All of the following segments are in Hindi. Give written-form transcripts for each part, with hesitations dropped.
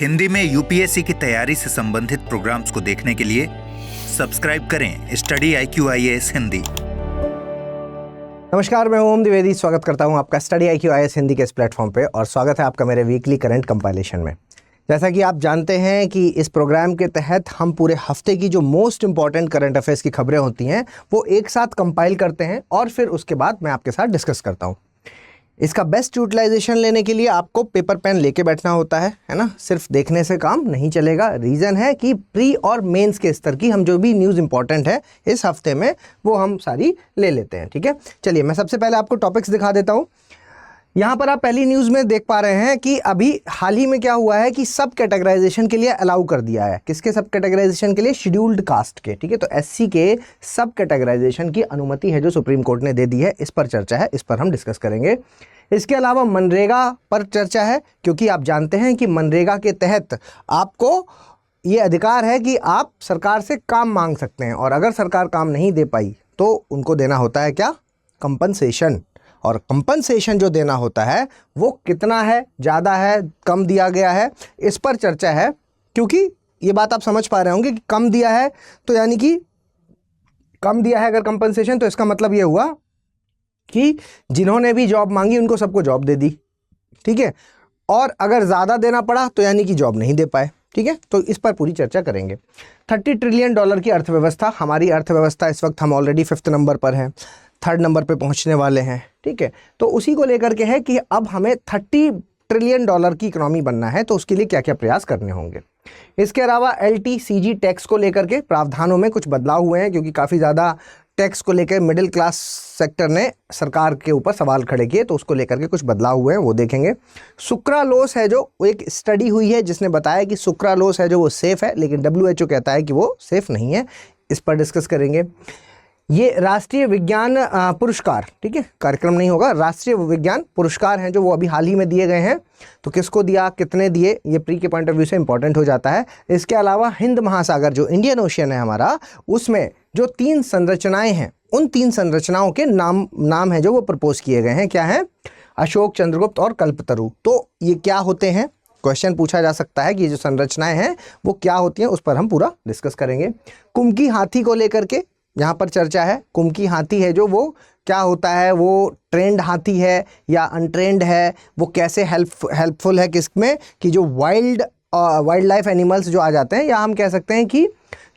हिंदी में यूपीएससी की तैयारी से संबंधित प्रोग्राम्स को देखने के लिए सब्सक्राइब करें स्टडी IQ-IAS हिंदी। नमस्कार, मैं ओम द्विवेदी स्वागत करता हूं आपका स्टडी IQ-IAS हिंदी के इस प्लेटफॉर्म पे और स्वागत है आपका मेरे वीकली करंट कंपाइलेशन में। जैसा कि आप जानते हैं कि इस प्रोग्राम के तहत हम पूरे हफ्ते की जो मोस्ट इंपॉर्टेंट करंट अफेयर्स की खबरें होती हैं वो एक साथ कंपाइल करते हैं और फिर उसके बाद मैं आपके साथ डिस्कस करता हूं। इसका बेस्ट यूटिलाइजेशन लेने के लिए आपको पेपर पेन लेके बैठना होता है ना। सिर्फ देखने से काम नहीं चलेगा। रीज़न है कि प्री और मेंस के स्तर की हम जो भी न्यूज़ इंपॉर्टेंट है इस हफ्ते में वो हम सारी ले लेते हैं। ठीक है, चलिए मैं सबसे पहले आपको टॉपिक्स दिखा देता हूँ। यहाँ पर आप पहली न्यूज़ में देख पा रहे हैं कि अभी हाल ही में क्या हुआ है कि सब कैटेगराइजेशन के लिए अलाउ कर दिया है। किसके सब कैटेगराइजेशन के लिए? शेड्यूल्ड कास्ट के। ठीक है, तो SC के सब कैटेगराइजेशन की अनुमति है जो सुप्रीम कोर्ट ने दे दी है। इस पर चर्चा है, इस पर हम डिस्कस करेंगे। इसके अलावा मनरेगा पर चर्चा है, क्योंकि आप जानते हैं कि मनरेगा के तहत आपको ये अधिकार है कि आप सरकार से काम मांग सकते हैं और अगर सरकार काम नहीं दे पाई तो उनको देना होता है क्या? कंपनसेशन। और कंपनसेशन जो देना होता है वो कितना है, ज़्यादा है, कम दिया गया है, इस पर चर्चा है। क्योंकि ये बात आप समझ पा रहे होंगे कि कम दिया है तो यानी कि कम दिया है अगर कंपनसेशन, तो इसका मतलब ये हुआ कि जिन्होंने भी जॉब मांगी उनको सबको जॉब दे दी। ठीक है, और अगर ज़्यादा देना पड़ा तो यानी कि जॉब नहीं दे पाए। ठीक है, तो इस पर पूरी चर्चा करेंगे। $30 ट्रिलियन की अर्थव्यवस्था, हमारी अर्थव्यवस्था इस वक्त हम ऑलरेडी 5th नंबर पर हैं, 3rd नंबर पे पहुंचने वाले हैं। ठीक है, तो उसी को लेकर के है कि अब हमें $30 ट्रिलियन की इकोनॉमी बनना है, तो उसके लिए क्या क्या प्रयास करने होंगे। इसके अलावा LTCG टैक्स को लेकर के प्रावधानों में कुछ बदलाव हुए हैं, क्योंकि काफ़ी ज़्यादा टैक्स को लेकर मिडिल क्लास सेक्टर ने सरकार के ऊपर सवाल खड़े किए, तो उसको लेकर के कुछ बदलाव हुए हैं, वो देखेंगे। सुक्रालोस है जो एक स्टडी हुई है जिसने बताया कि सुक्रालोस है जो वो सेफ़ है, लेकिन WHO कहता है कि वो सेफ़ नहीं है। इस पर डिस्कस करेंगे। ये राष्ट्रीय विज्ञान पुरस्कार, ठीक है, कार्यक्रम नहीं होगा, राष्ट्रीय विज्ञान पुरस्कार हैं जो वो अभी हाल ही में दिए गए हैं। तो किसको दिया, कितने दिए, ये प्री के पॉइंट ऑफ व्यू से इंपॉर्टेंट हो जाता है। इसके अलावा हिंद महासागर जो इंडियन ओशियन है हमारा, उसमें जो 3 संरचनाएं हैं उन 3 संरचनाओं के नाम है जो वो प्रपोज किए गए हैं। क्या है? अशोक, चंद्रगुप्त और कल्पतरु। तो ये क्या होते हैं? क्वेश्चन पूछा जा सकता है कि ये जो संरचनाएं हैं वो क्या होती हैं, उस पर हम पूरा डिस्कस करेंगे। कुम्की हाथी को लेकर के यहाँ पर चर्चा है। कुम्की हाथी है जो वो क्या होता है, वो ट्रेंड हाथी है या अनट्रेंड है, वो कैसे हेल्पफुल है किसमें कि जो वाइल्ड लाइफ एनिमल्स जो आ जाते हैं, या हम कह सकते हैं कि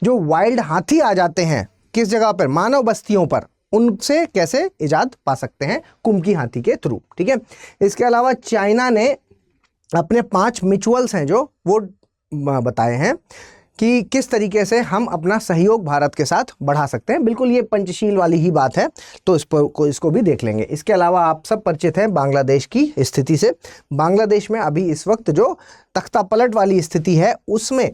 जो वाइल्ड हाथी आ जाते हैं किस जगह पर, मानव बस्तियों पर, उनसे कैसे इजाद पा सकते हैं कुम्की हाथी के थ्रू। ठीक है, इसके अलावा चाइना ने अपने 5 म्यूचुअल्स हैं जो वो बताए हैं कि किस तरीके से हम अपना सहयोग भारत के साथ बढ़ा सकते हैं। बिल्कुल ये पंचशील वाली ही बात है, तो इसको भी देख लेंगे। इसके अलावा आप सब परिचित हैं बांग्लादेश की स्थिति से। बांग्लादेश में अभी इस वक्त जो तख्ता पलट वाली स्थिति है उसमें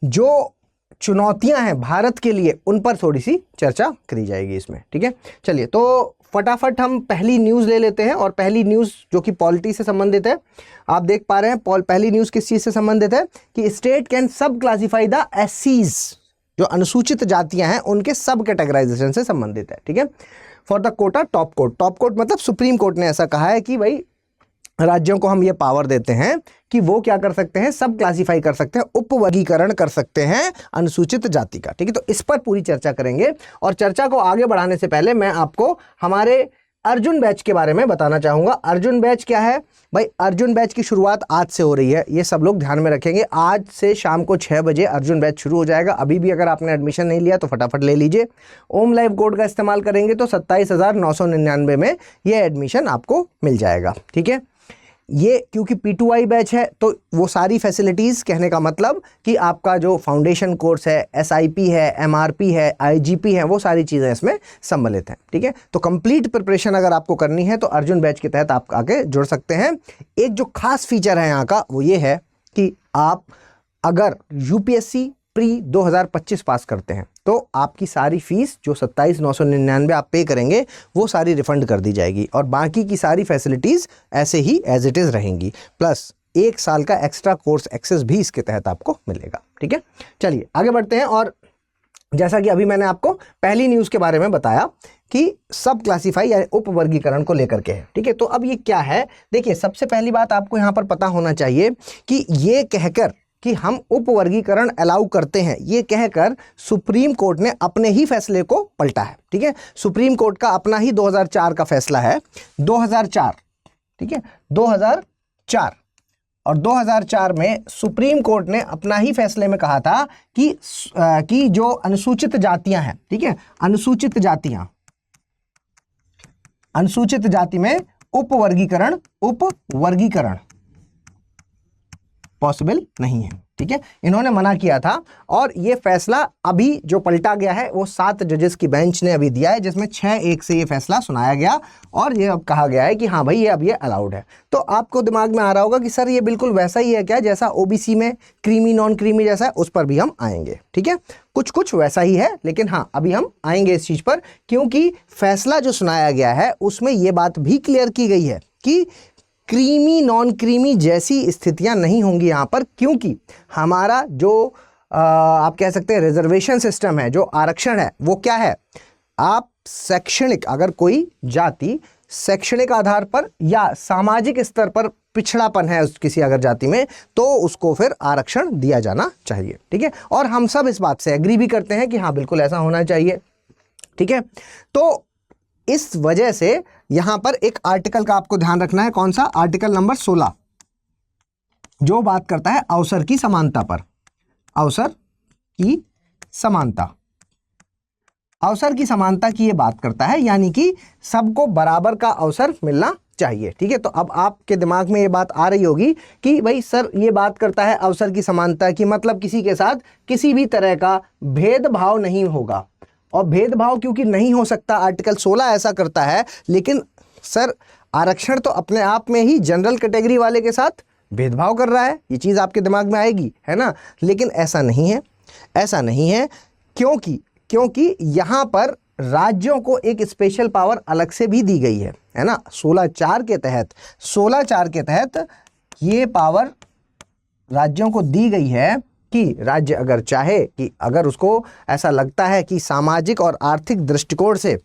जो चुनौतियां हैं भारत के लिए, उन पर थोड़ी सी चर्चा करी जाएगी इसमें। ठीक है, चलिए तो फटाफट हम पहली न्यूज़ ले लेते हैं। और पहली न्यूज़ जो कि पॉलिटी से संबंधित है, आप देख पा रहे हैं पहली न्यूज़ किस चीज़ से संबंधित है कि स्टेट कैन सब क्लासीफाई द SCs, जो अनुसूचित जातियां हैं उनके सब कैटेगराइजेशन से संबंधित है। ठीक है, for the quota top court. Top court मतलब सुप्रीम कोर्ट ने ऐसा कहा है कि भाई राज्यों को हम ये पावर देते हैं कि वो क्या कर सकते हैं, सब क्लासीफाई कर सकते हैं, उपवर्गीकरण कर सकते हैं अनुसूचित जाति का। ठीक है, तो इस पर पूरी चर्चा करेंगे। और चर्चा को आगे बढ़ाने से पहले मैं आपको हमारे अर्जुन बैच के बारे में बताना चाहूँगा। अर्जुन बैच क्या है भाई? अर्जुन बैच की शुरुआत आज से हो रही है, ये सब लोग ध्यान में रखेंगे। आज से शाम को 6 बजे अर्जुन बैच शुरू हो जाएगा। अभी भी अगर आपने एडमिशन नहीं लिया तो फटाफट ले लीजिए। ओम लाइव कोड का इस्तेमाल करेंगे तो 27,999 में ये एडमिशन आपको मिल जाएगा। ठीक है, ये क्योंकि P2I बैच है तो वो सारी फैसिलिटीज़, कहने का मतलब कि आपका जो फाउंडेशन कोर्स है, SIP है, MRP है, IGP है, वो सारी चीज़ें इसमें सम्मिलित हैं। ठीक है, तो कंप्लीट प्रिपरेशन अगर आपको करनी है तो अर्जुन बैच के तहत आप आके जुड़ सकते हैं। एक जो खास फीचर है यहाँ का वो ये है कि आप अगर UPSC प्री 2025 पास करते हैं तो आपकी सारी फीस जो 27,999 आप पे करेंगे वो सारी रिफंड कर दी जाएगी और बाकी की सारी फैसिलिटीज़ ऐसे ही एज इट इज़ रहेंगी, प्लस 1 साल का एक्स्ट्रा कोर्स एक्सेस भी इसके तहत आपको मिलेगा। ठीक है, चलिए आगे बढ़ते हैं। और जैसा कि अभी मैंने आपको पहली न्यूज़ के बारे में बताया कि सब क्लासीफाई या उपवर्गीकरण को लेकर के है। ठीक है, तो अब ये क्या है, देखिए सबसे पहली बात आपको यहाँ पर पता होना चाहिए कि ये कहकर कि हम उपवर्गीकरण अलाउ करते हैं, ये कहकर सुप्रीम कोर्ट ने अपने ही फैसले को पलटा है। ठीक है, सुप्रीम कोर्ट का अपना ही 2004 का फैसला है, 2004, ठीक है, 2004, और 2004 में सुप्रीम कोर्ट ने अपना ही फैसले में कहा था कि जो अनुसूचित जातियां हैं, ठीक है, अनुसूचित जाति में उपवर्गीकरण पॉसिबल नहीं है। ठीक है, इन्होंने मना किया था, और ये फैसला अभी जो पलटा गया है वो 7 जजेस की बेंच ने अभी दिया है, जिसमें 6-1 से ये फैसला सुनाया गया, और ये अब कहा गया है कि हाँ भाई ये अब ये अलाउड है। तो आपको दिमाग में आ रहा होगा कि सर ये बिल्कुल वैसा ही है क्या जैसा ओबीसी में क्रीमी नॉन क्रीमी जैसा है, उस पर भी हम आएंगे। ठीक है, कुछ वैसा ही है, लेकिन हाँ अभी हम आएंगे इस चीज पर, क्योंकि फैसला जो सुनाया गया है उसमें ये बात भी क्लियर की गई है कि क्रीमी नॉन क्रीमी जैसी स्थितियां नहीं होंगी यहाँ पर, क्योंकि हमारा जो आप कह सकते हैं रिजर्वेशन सिस्टम है, जो आरक्षण है, वो क्या है, आप शैक्षणिक, अगर कोई जाति शैक्षणिक आधार पर या सामाजिक स्तर पर पिछड़ापन है उस किसी अगर जाति में, तो उसको फिर आरक्षण दिया जाना चाहिए। ठीक है, और हम सब इस बात से एग्री भी करते हैं कि हाँ बिल्कुल ऐसा होना चाहिए। ठीक है, तो इस वजह से यहां पर एक आर्टिकल का आपको ध्यान रखना है, कौन सा, आर्टिकल नंबर 16, जो बात करता है अवसर की समानता पर। अवसर की समानता की ये बात करता है, यानी कि सबको बराबर का अवसर मिलना चाहिए। ठीक है, तो अब आपके दिमाग में ये बात आ रही होगी कि भाई सर ये बात करता है अवसर की समानता की, मतलब किसी के साथ किसी भी तरह का भेदभाव नहीं होगा, और भेदभाव क्योंकि नहीं हो सकता, आर्टिकल 16 ऐसा करता है, लेकिन सर आरक्षण तो अपने आप में ही जनरल कैटेगरी वाले के साथ भेदभाव कर रहा है, ये चीज़ आपके दिमाग में आएगी, है ना। लेकिन ऐसा नहीं है, क्योंकि यहाँ पर राज्यों को एक स्पेशल पावर अलग से भी दी गई है ना। 16(4) के तहत ये पावर राज्यों को दी गई है कि राज्य अगर चाहे कि अगर उसको ऐसा लगता है कि सामाजिक और आर्थिक दृष्टिकोण से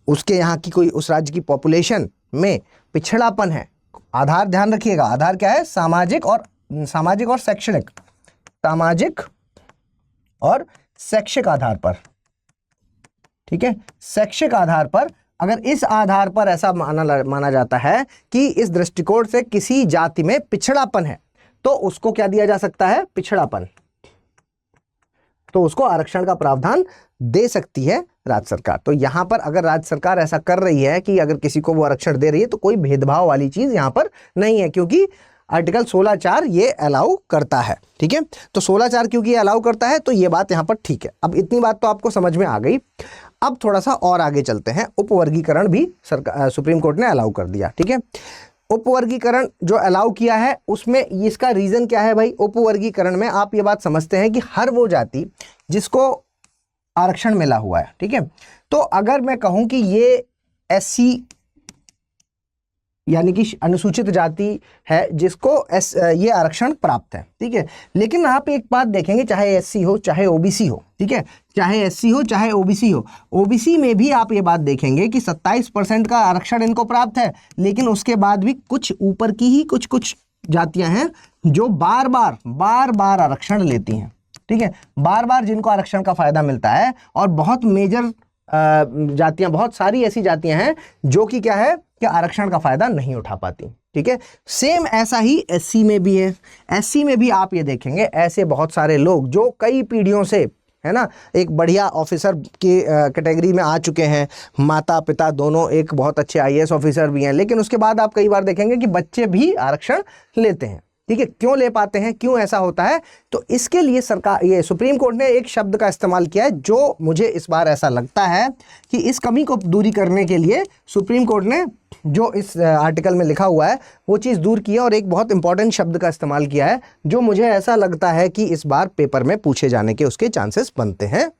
उसके यहाँ की कोई उस राज्य की पॉपुलेशन में पिछड़ापन है, आधार ध्यान रखिएगा, आधार क्या है, सामाजिक और शैक्षिक आधार पर। ठीक है, शैक्षिक आधार पर, अगर इस आधार पर ऐसा माना जाता है कि इस दृष्टिकोण से किसी जाति में पिछड़ापन है, तो उसको क्या दिया जा सकता है, पिछड़ापन, तो उसको आरक्षण का प्रावधान दे सकती है राज्य सरकार। तो यहां पर अगर राज्य सरकार ऐसा कर रही है कि अगर किसी को वो आरक्षण दे रही है, तो कोई भेदभाव वाली चीज यहां पर नहीं है, क्योंकि आर्टिकल 16(4) ये अलाउ करता है। ठीक है, तो 16(4) क्योंकि ये अलाउ करता है, तो ये बात यहां पर ठीक है। अब इतनी बात तो आपको समझ में आ गई। अब थोड़ा सा और आगे चलते हैं। उपवर्गीकरण भी सुप्रीम कोर्ट ने अलाउ कर दिया। ठीक है, उपवर्गीकरण जो अलाउ किया है उसमें इसका रीजन क्या है भाई। उपवर्गीकरण में आप ये बात समझते हैं कि हर वो जाति जिसको आरक्षण मिला हुआ है, ठीक है, तो अगर मैं कहूं कि ये SC यानी कि अनुसूचित जाति है जिसको ये आरक्षण प्राप्त है, ठीक है, लेकिन आप एक बात देखेंगे, चाहे SC हो चाहे OBC हो, ठीक है, चाहे SC हो चाहे OBC हो, OBC में भी आप ये बात देखेंगे कि 27% का आरक्षण इनको प्राप्त है, लेकिन उसके बाद भी कुछ ऊपर की ही कुछ जातियां हैं जो बार बार आरक्षण लेती हैं। ठीक है, बार बार जिनको आरक्षण का फायदा मिलता है, और बहुत मेजर जातियां, बहुत सारी ऐसी जातियां हैं जो कि क्या है कि आरक्षण का फायदा नहीं उठा पाती। ठीक है, सेम ऐसा ही SC में भी है। SC में भी आप ये देखेंगे ऐसे बहुत सारे लोग जो कई पीढ़ियों से, है ना, एक बढ़िया ऑफिसर की कैटेगरी में आ चुके हैं, माता पिता दोनों एक बहुत अच्छे IAS ऑफिसर भी हैं, लेकिन उसके बाद आप कई बार देखेंगे कि बच्चे भी आरक्षण लेते हैं। ठीक है, क्यों ले पाते हैं, क्यों ऐसा होता है, तो इसके लिए सरकार, ये सुप्रीम कोर्ट ने एक शब्द का इस्तेमाल किया है जो मुझे इस बार ऐसा लगता है कि इस कमी को दूरी करने के लिए सुप्रीम कोर्ट ने जो इस आर्टिकल में लिखा हुआ है वो चीज़ दूर की है, और एक बहुत इंपॉर्टेंट शब्द का इस्तेमाल किया है जो मुझे ऐसा लगता है कि इस बार पेपर में पूछे जाने के उसके चांसेस बनते हैं।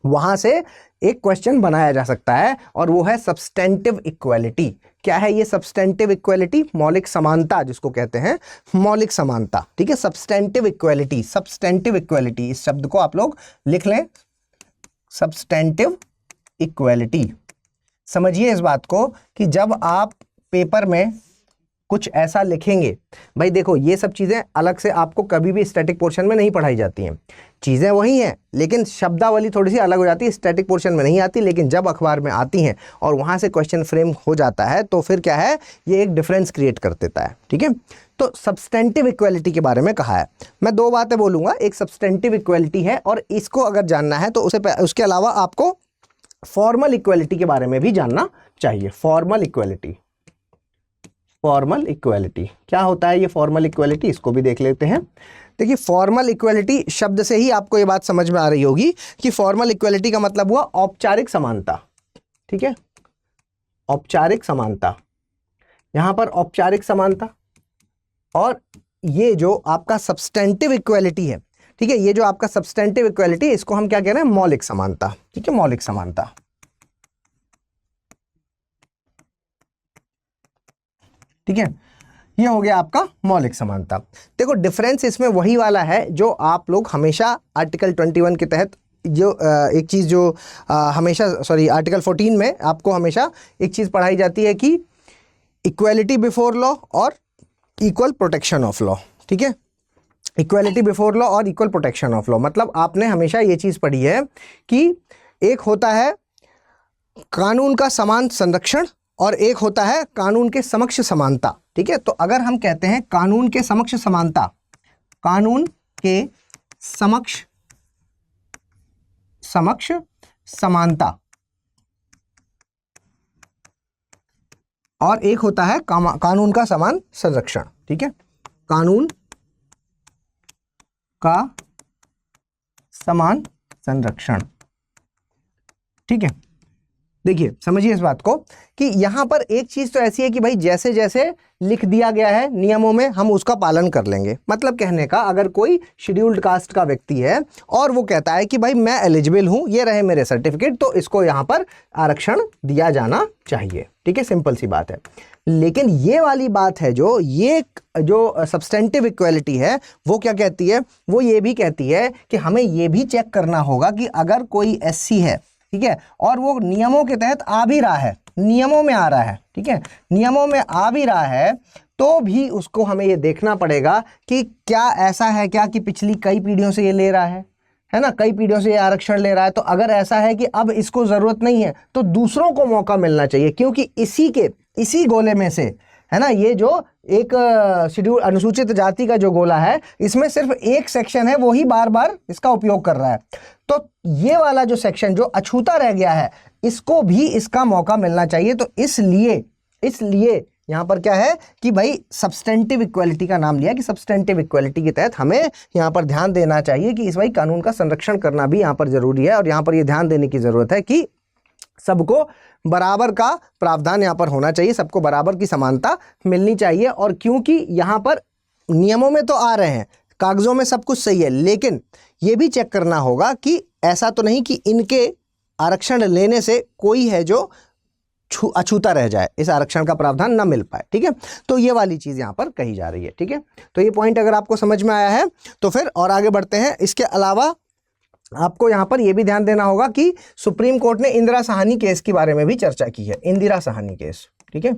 वहां से एक क्वेश्चन बनाया जा सकता है, और वो है सब्सटेंटिव इक्वालिटी। क्या है ये सब्सटेंटिव इक्वालिटी? मौलिक समानता जिसको कहते हैं, मौलिक समानता। ठीक है, सब्सटेंटिव इक्वालिटी, इस शब्द को आप लोग लिख लें, सब्सटेंटिव इक्वालिटी। समझिए इस बात को कि जब आप पेपर में कुछ ऐसा लिखेंगे। भाई देखो ये सब चीज़ें अलग से आपको कभी भी स्टैटिक पोर्शन में नहीं पढ़ाई जाती हैं, चीज़ें वही हैं लेकिन शब्दावली थोड़ी सी अलग हो जाती है, स्टैटिक पोर्शन में नहीं आती, लेकिन जब अखबार में आती हैं और वहाँ से क्वेश्चन फ्रेम हो जाता है तो फिर क्या है, ये एक डिफरेंस क्रिएट कर देता है। ठीक है, तो सब्सटेंटिव इक्वालिटी के बारे में कहा है। मैं दो बातें बोलूँगा, एक सब्सटेंटिव इक्वालिटी है और इसको अगर जानना है तो उसके अलावा आपको फॉर्मल इक्वालिटी के बारे में भी जानना चाहिए। फॉर्मल इक्वालिटी, फॉर्मल इक्वालिटी क्या होता है, ये फॉर्मल इक्वालिटी इसको भी देख लेते हैं। देखिए फॉर्मल इक्वालिटी शब्द से ही आपको ये बात समझ में आ रही होगी कि फॉर्मल इक्वालिटी का मतलब हुआ औपचारिक समानता। ठीक है, औपचारिक समानता, यहां पर औपचारिक समानता। और ये जो आपका सब्सटेंटिव इक्वालिटी है, ठीक है, ये जो आपका सब्सटेंटिव इक्वालिटी, इसको हम क्या कह रहे हैं, मौलिक समानता। ठीक है, मौलिक समानता। ठीक है, ये हो गया आपका मौलिक समानता। देखो डिफरेंस इसमें वही वाला है जो आप लोग हमेशा आर्टिकल 21 के तहत जो एक चीज़ जो हमेशा आर्टिकल 14 में आपको हमेशा एक चीज़ पढ़ाई जाती है कि इक्वालिटी बिफोर लॉ और इक्वल प्रोटेक्शन ऑफ लॉ। ठीक है, इक्वालिटी बिफोर लॉ और इक्वल प्रोटेक्शन ऑफ लॉ, मतलब आपने हमेशा ये चीज़ पढ़ी है कि एक होता है कानून का समान संरक्षण और एक होता है कानून के समक्ष समानता। ठीक है, तो अगर हम कहते हैं कानून के समक्ष समानता, कानून के समक्ष समानता, और एक होता है कानून का समान संरक्षण। ठीक है, कानून का समान संरक्षण। ठीक है, देखिए समझिए इस बात को कि यहां पर एक चीज तो ऐसी है कि भाई जैसे जैसे लिख दिया गया है नियमों में हम उसका पालन कर लेंगे। मतलब कहने का, अगर कोई शेड्यूल्ड कास्ट का व्यक्ति है और वो कहता है कि भाई मैं एलिजिबल हूं, ये रहे मेरे सर्टिफिकेट, तो इसको यहां पर आरक्षण दिया जाना चाहिए। ठीक है, सिंपल सी बात है। लेकिन ये वाली बात है जो सब्सटेंटिव इक्वालिटी है वो क्या कहती है, वो ये भी कहती है कि हमें ये भी चेक करना होगा कि अगर कोई एससी है, ठीक है, और वो नियमों के तहत आ भी रहा है, नियमों में आ रहा है, ठीक है, नियमों में आ भी रहा है, तो भी उसको हमें ये देखना पड़ेगा कि क्या ऐसा है क्या कि पिछली कई पीढ़ियों से ये ले रहा है ना, कई पीढ़ियों से ये आरक्षण ले रहा है। तो अगर ऐसा है कि अब इसको जरूरत नहीं है तो दूसरों को मौका मिलना चाहिए, क्योंकि इसी गोले में से है ना, ये जो एक शेड्यूल अनुसूचित जाति का जो गोला है, इसमें सिर्फ एक सेक्शन है, वो ही बार बार इसका उपयोग कर रहा है। तो ये वाला जो सेक्शन जो अछूता रह गया है, इसको भी इसका मौका मिलना चाहिए। तो इसलिए यहाँ पर क्या है कि भाई सब्सटेंटिव इक्वालिटी का नाम लिया कि सब्सटेंटिव इक्वालिटी के तहत हमें यहाँ पर ध्यान देना चाहिए कि इस भाई कानून का संरक्षण करना भी यहाँ पर जरूरी है। और यहाँ पर ये ध्यान देने की जरूरत है कि सबको बराबर का प्रावधान यहाँ पर होना चाहिए, सबको बराबर की समानता मिलनी चाहिए। और क्योंकि यहाँ पर नियमों में तो आ रहे हैं, कागजों में सब कुछ सही है, लेकिन ये भी चेक करना होगा कि ऐसा तो नहीं कि इनके आरक्षण लेने से कोई है जो अछूता रह जाए, इस आरक्षण का प्रावधान न मिल पाए। ठीक है, तो ये वाली चीज़ यहाँ पर कही जा रही है। ठीक है, तो ये पॉइंट अगर आपको समझ में आया है तो फिर और आगे बढ़ते हैं। इसके अलावा आपको यहाँ पर यह भी ध्यान देना होगा कि सुप्रीम कोर्ट ने इंदिरा साहनी केस के बारे में भी चर्चा की है। इंदिरा साहनी केस, ठीक है,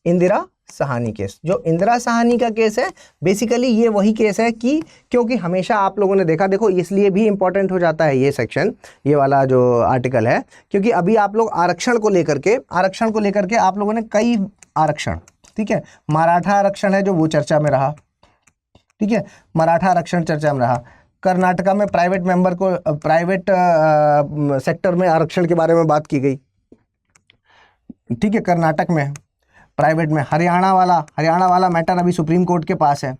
इंदिरा साहनी केस, जो इंदिरा साहनी का केस है, बेसिकली ये वही केस है कि क्योंकि हमेशा आप लोगों ने देखा, देखो इसलिए भी इंपॉर्टेंट हो जाता है ये सेक्शन, ये वाला जो आर्टिकल है, क्योंकि अभी आप लोग आरक्षण को लेकर के आप लोगों ने कई आरक्षण, ठीक है, मराठा आरक्षण है जो वो चर्चा में रहा, ठीक है, मराठा आरक्षण चर्चा में रहा। कर्नाटका में प्राइवेट मेंबर को प्राइवेट सेक्टर में आरक्षण के बारे में बात की गई, ठीक है, कर्नाटक में प्राइवेट में। हरियाणा वाला मैटर अभी सुप्रीम कोर्ट के पास है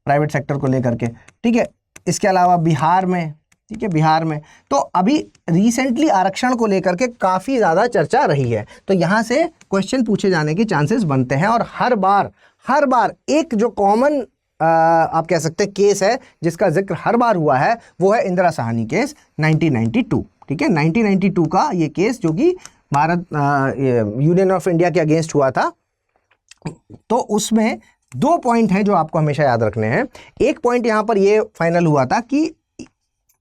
प्राइवेट सेक्टर को लेकर के, ठीक है। इसके अलावा बिहार में, ठीक है, बिहार में तो अभी रिसेंटली आरक्षण को लेकर के काफ़ी ज़्यादा चर्चा रही है। तो यहाँ से क्वेश्चन पूछे जाने के चांसेस बनते हैं। और हर बार एक जो कॉमन आप कह सकते हैं केस है जिसका जिक्र हर बार हुआ है, वो है इंदिरा साहनी केस 1992, ठीक है, 1992 का ये केस जो कि भारत यूनियन ऑफ इंडिया के अगेंस्ट हुआ था। तो उसमें दो पॉइंट हैं जो आपको हमेशा याद रखने हैं। एक पॉइंट यहाँ पर ये फाइनल हुआ था कि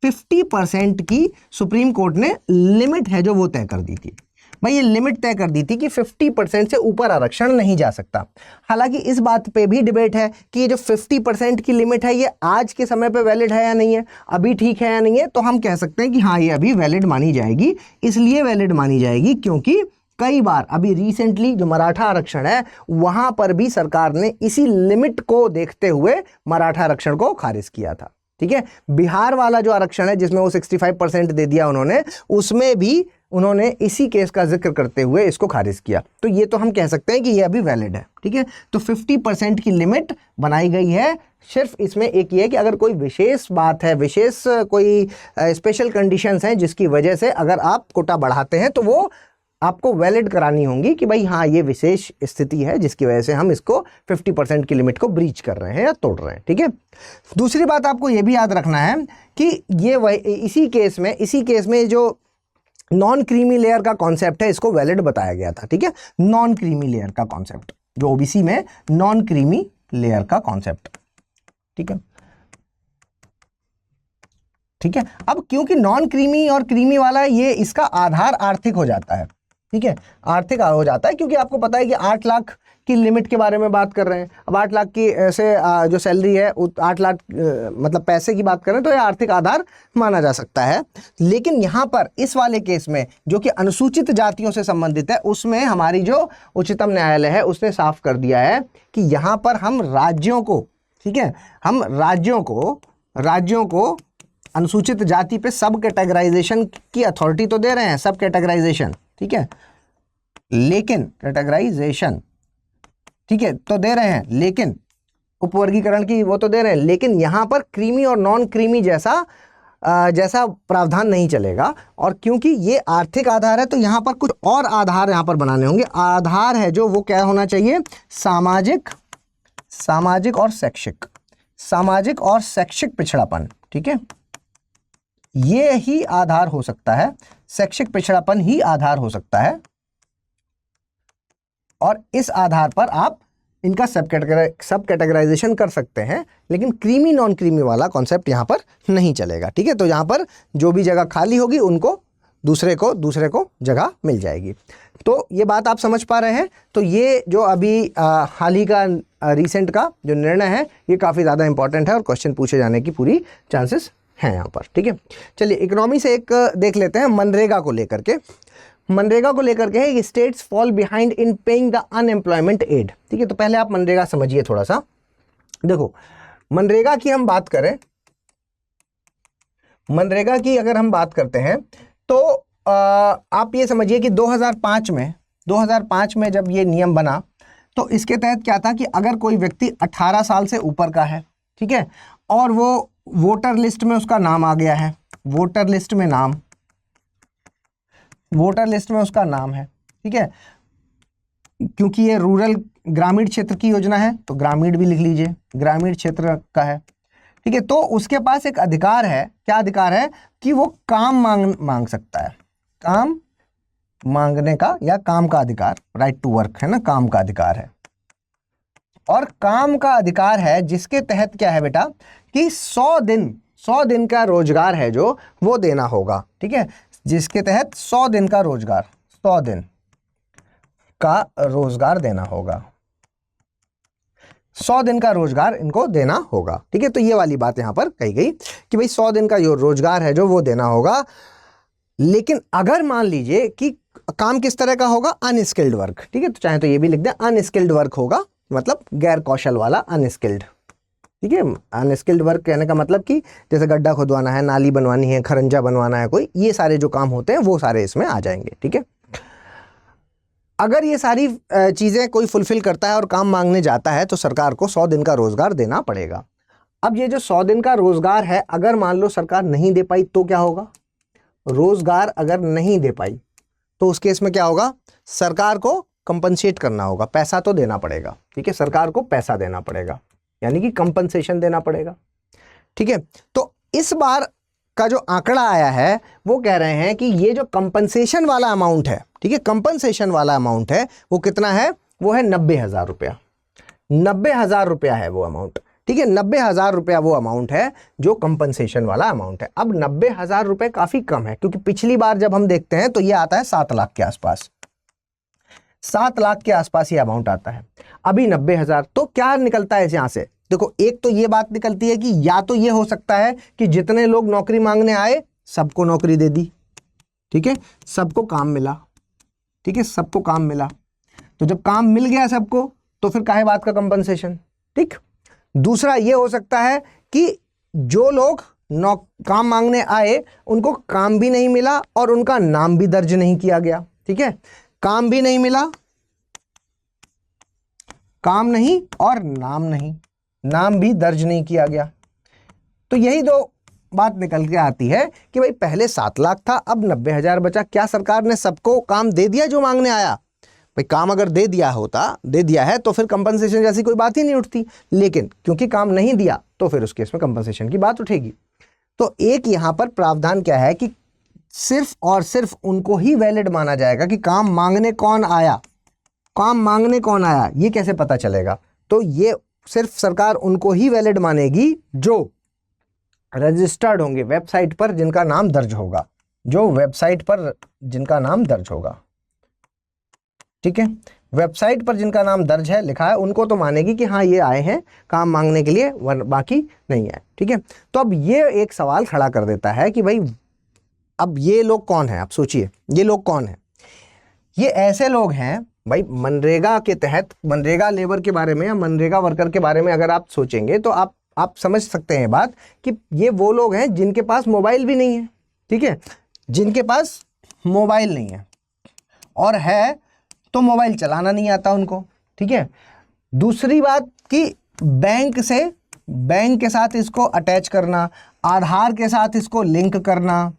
50% की सुप्रीम कोर्ट ने लिमिट है जो वो तय कर दी थी। भाई ये लिमिट तय कर दी थी कि 50% से ऊपर आरक्षण नहीं जा सकता। हालांकि इस बात पे भी डिबेट है कि ये जो 50% की लिमिट है ये आज के समय पे वैलिड है या नहीं है, अभी ठीक है या नहीं है। तो हम कह सकते हैं कि हाँ ये अभी वैलिड मानी जाएगी। इसलिए वैलिड मानी जाएगी क्योंकि कई बार अभी रिसेंटली जो मराठा आरक्षण है वहां पर भी सरकार ने इसी लिमिट को देखते हुए मराठा आरक्षण को खारिज किया था। ठीक है, बिहार वाला जो आरक्षण है जिसमें वो 65% दे दिया उन्होंने, उसमें भी उन्होंने इसी केस का जिक्र करते हुए इसको खारिज किया। तो ये तो हम कह सकते हैं कि ये अभी वैलिड है। ठीक है, तो 50% की लिमिट बनाई गई है। सिर्फ इसमें एक ये है कि अगर कोई विशेष बात है, विशेष कोई स्पेशल कंडीशंस हैं जिसकी वजह से अगर आप कोटा बढ़ाते हैं तो वो आपको वैलिड करानी होंगी कि भाई हाँ ये विशेष स्थिति है जिसकी वजह से हम इसको 50% की लिमिट को ब्रीच कर रहे हैं या तोड़ रहे हैं। ठीक है, दूसरी बात आपको ये भी याद रखना है कि ये इसी केस में जो नॉन क्रीमी लेयर का कॉन्सेप्ट है इसको वैलिड बताया गया था। ठीक है, नॉन क्रीमी लेयर का कॉन्सेप्ट, जो ओबीसी में नॉन क्रीमी लेयर का कॉन्सेप्ट। ठीक है, ठीक है, अब क्योंकि नॉन क्रीमी और क्रीमी वाला ये इसका आधार आर्थिक हो जाता है। ठीक है, आर्थिक हो जाता है क्योंकि आपको पता है कि 8 लाख की लिमिट के बारे में बात कर रहे हैं। अब 8 लाख की ऐसे जो सैलरी है 8 लाख मतलब पैसे की बात करें तो ये आर्थिक आधार माना जा सकता है। लेकिन यहाँ पर इस वाले केस में जो कि अनुसूचित जातियों से संबंधित है उसमें हमारी जो उच्चतम न्यायालय है उसने साफ कर दिया है कि यहाँ पर हम राज्यों को, ठीक है, हम राज्यों को अनुसूचित जाति पे सब कैटेगराइजेशन की अथॉरिटी तो दे रहे हैं, सब कैटेगराइजेशन, ठीक है, लेकिन कैटेगराइजेशन, ठीक है, तो दे रहे हैं, लेकिन उपवर्गीकरण की वो तो दे रहे हैं, लेकिन यहाँ पर क्रीमी और नॉन क्रीमी जैसा प्रावधान नहीं चलेगा। और क्योंकि ये आर्थिक आधार है तो यहाँ पर कुछ और आधार यहाँ पर बनाने होंगे। आधार है जो वो क्या होना चाहिए, सामाजिक और शैक्षिक पिछड़ापन। ठीक है, ये ही आधार हो सकता है, शैक्षिक पिछड़ापन ही आधार हो सकता है और इस आधार पर आप इनका सब कैटेगराइजेशन कर सकते हैं। लेकिन क्रीमी नॉन क्रीमी वाला कॉन्सेप्ट यहाँ पर नहीं चलेगा। ठीक है, तो यहाँ पर जो भी जगह खाली होगी उनको दूसरे को जगह मिल जाएगी। तो ये बात आप समझ पा रहे हैं। तो ये जो अभी हाल ही का रिसेंट का जो निर्णय है ये काफ़ी ज़्यादा इंपॉर्टेंट है और क्वेश्चन पूछे जाने की पूरी चांसेस हैं यहाँ पर। ठीक है, चलिए इकोनॉमी से एक देख लेते हैं मनरेगा को लेकर के। मनरेगा को लेकर के है states fall behind in paying the unemployment aid. ठीक है, तो पहले आप मनरेगा समझिए थोड़ा सा। देखो मनरेगा की हम बात करें, मनरेगा की अगर हम बात करते हैं तो आप ये समझिए कि 2005 में जब ये नियम बना तो इसके तहत क्या था कि अगर कोई व्यक्ति 18 साल से ऊपर का है, ठीक है, और वो वोटर लिस्ट में उसका नाम आ गया है, वोटर लिस्ट में उसका नाम है, ठीक है, क्योंकि ये रूरल ग्रामीण क्षेत्र की योजना है तो ग्रामीण भी लिख लीजिए, ग्रामीण क्षेत्र का है। ठीक है, तो उसके पास एक अधिकार है, क्या अधिकार है कि वो काम मांग सकता है, काम मांगने का या काम का अधिकार, राइट टू वर्क है ना, काम का अधिकार है। और काम का अधिकार है जिसके तहत क्या है बेटा कि 100 दिन का रोजगार है जो वो देना होगा। ठीक है, जिसके तहत 100 दिन का रोजगार देना होगा, 100 दिन का रोजगार इनको देना होगा। ठीक है, तो ये वाली बात यहां पर कही गई कि भाई 100 दिन का जो रोजगार है जो वो देना होगा। लेकिन अगर मान लीजिए कि काम किस तरह का होगा, अनस्किल्ड वर्क, ठीक है, तो चाहे तो ये भी लिख दें अनस्किल्ड वर्क होगा, मतलब गैर कौशल वाला अनस्किल्ड। ठीक है, अनस्किल्ड वर्क कहने का मतलब कि जैसे गड्ढा खुदवाना है, नाली बनवानी है, खरंजा बनवाना है कोई, ये सारे जो काम होते हैं वो सारे इसमें आ जाएंगे। ठीक है, अगर ये सारी चीज़ें कोई फुलफिल करता है और काम मांगने जाता है तो सरकार को 100 दिन का रोजगार देना पड़ेगा। अब ये जो 100 दिन का रोजगार है अगर मान लो सरकार नहीं दे पाई तो क्या होगा, रोजगार अगर नहीं दे पाई तो उस केस में क्या होगा, सरकार को कंपनसेट करना होगा, पैसा तो देना पड़ेगा। ठीक है, सरकार को पैसा देना पड़ेगा, यानी कि कंपनसेशन देना पड़ेगा। ठीक है, तो इस बार का जो आंकड़ा आया है वो कह रहे हैं कि ये जो कंपनसेशन वाला अमाउंट है, ठीक है, कंपनसेशन वाला अमाउंट है वो कितना है, वो है 90,000 रुपया। 90,000 रुपया है वो अमाउंट। ठीक है, 90,000 रुपया वो अमाउंट है जो कंपनसेशन वाला अमाउंट है। अब 90,000 रुपये काफी कम है, क्योंकि पिछली बार जब हम देखते हैं तो ये आता है 7 लाख के आसपास, 7 लाख के आसपास ये अमाउंट आता है। अभी 90,000, तो क्या निकलता है यहां से? देखो, एक तो ये बात निकलती है कि या तो ये हो सकता है कि जितने लोग नौकरी मांगने आए सबको नौकरी दे दी, ठीक है, सबको काम मिला, ठीक है, सबको काम मिला। तो जब काम मिल गया सबको तो फिर काहे बात का कंपनसेशन, ठीक। दूसरा ये हो सकता है कि जो लोग काम मांगने आए उनको काम भी नहीं मिला और उनका नाम भी दर्ज नहीं किया गया, ठीक है, काम भी नहीं मिला, काम नहीं और नाम नहीं, नाम भी दर्ज नहीं किया गया। तो यही दो बात निकल के आती है कि भाई पहले 7 लाख था, अब 90,000 बचा। क्या सरकार ने सबको काम दे दिया जो मांगने आया? भाई काम अगर दे दिया है तो फिर कंपनसेशन जैसी कोई बात ही नहीं उठती, लेकिन क्योंकि काम नहीं दिया तो फिर उस केस में कंपनसेशन की बात उठेगी। तो एक यहां पर प्रावधान क्या है कि सिर्फ और सिर्फ उनको ही वैलिड माना जाएगा कि काम मांगने कौन आया, काम मांगने कौन आया, ये कैसे पता चलेगा? तो ये सिर्फ सरकार उनको ही वैलिड मानेगी जो रजिस्टर्ड होंगे वेबसाइट पर, जिनका नाम दर्ज होगा, जो वेबसाइट पर जिनका नाम दर्ज होगा, ठीक है, वेबसाइट पर जिनका नाम दर्ज है, लिखा है, उनको तो मानेगी कि हाँ ये आए हैं काम मांगने के लिए, बाकी नहीं है, ठीक है। तो अब ये एक सवाल खड़ा कर देता है कि भाई अब ये लोग कौन हैं? आप सोचिए, ये लोग कौन हैं? ये ऐसे लोग हैं भाई, मनरेगा के तहत, मनरेगा लेबर के बारे में या मनरेगा वर्कर के बारे में अगर आप सोचेंगे तो आप समझ सकते हैं बात कि ये वो लोग हैं जिनके पास मोबाइल भी नहीं है, ठीक है, जिनके पास मोबाइल नहीं है, और है तो मोबाइल चलाना नहीं आता उनको, ठीक है। दूसरी बात कि बैंक के साथ इसको अटैच करना, आधार के साथ इसको लिंक करना,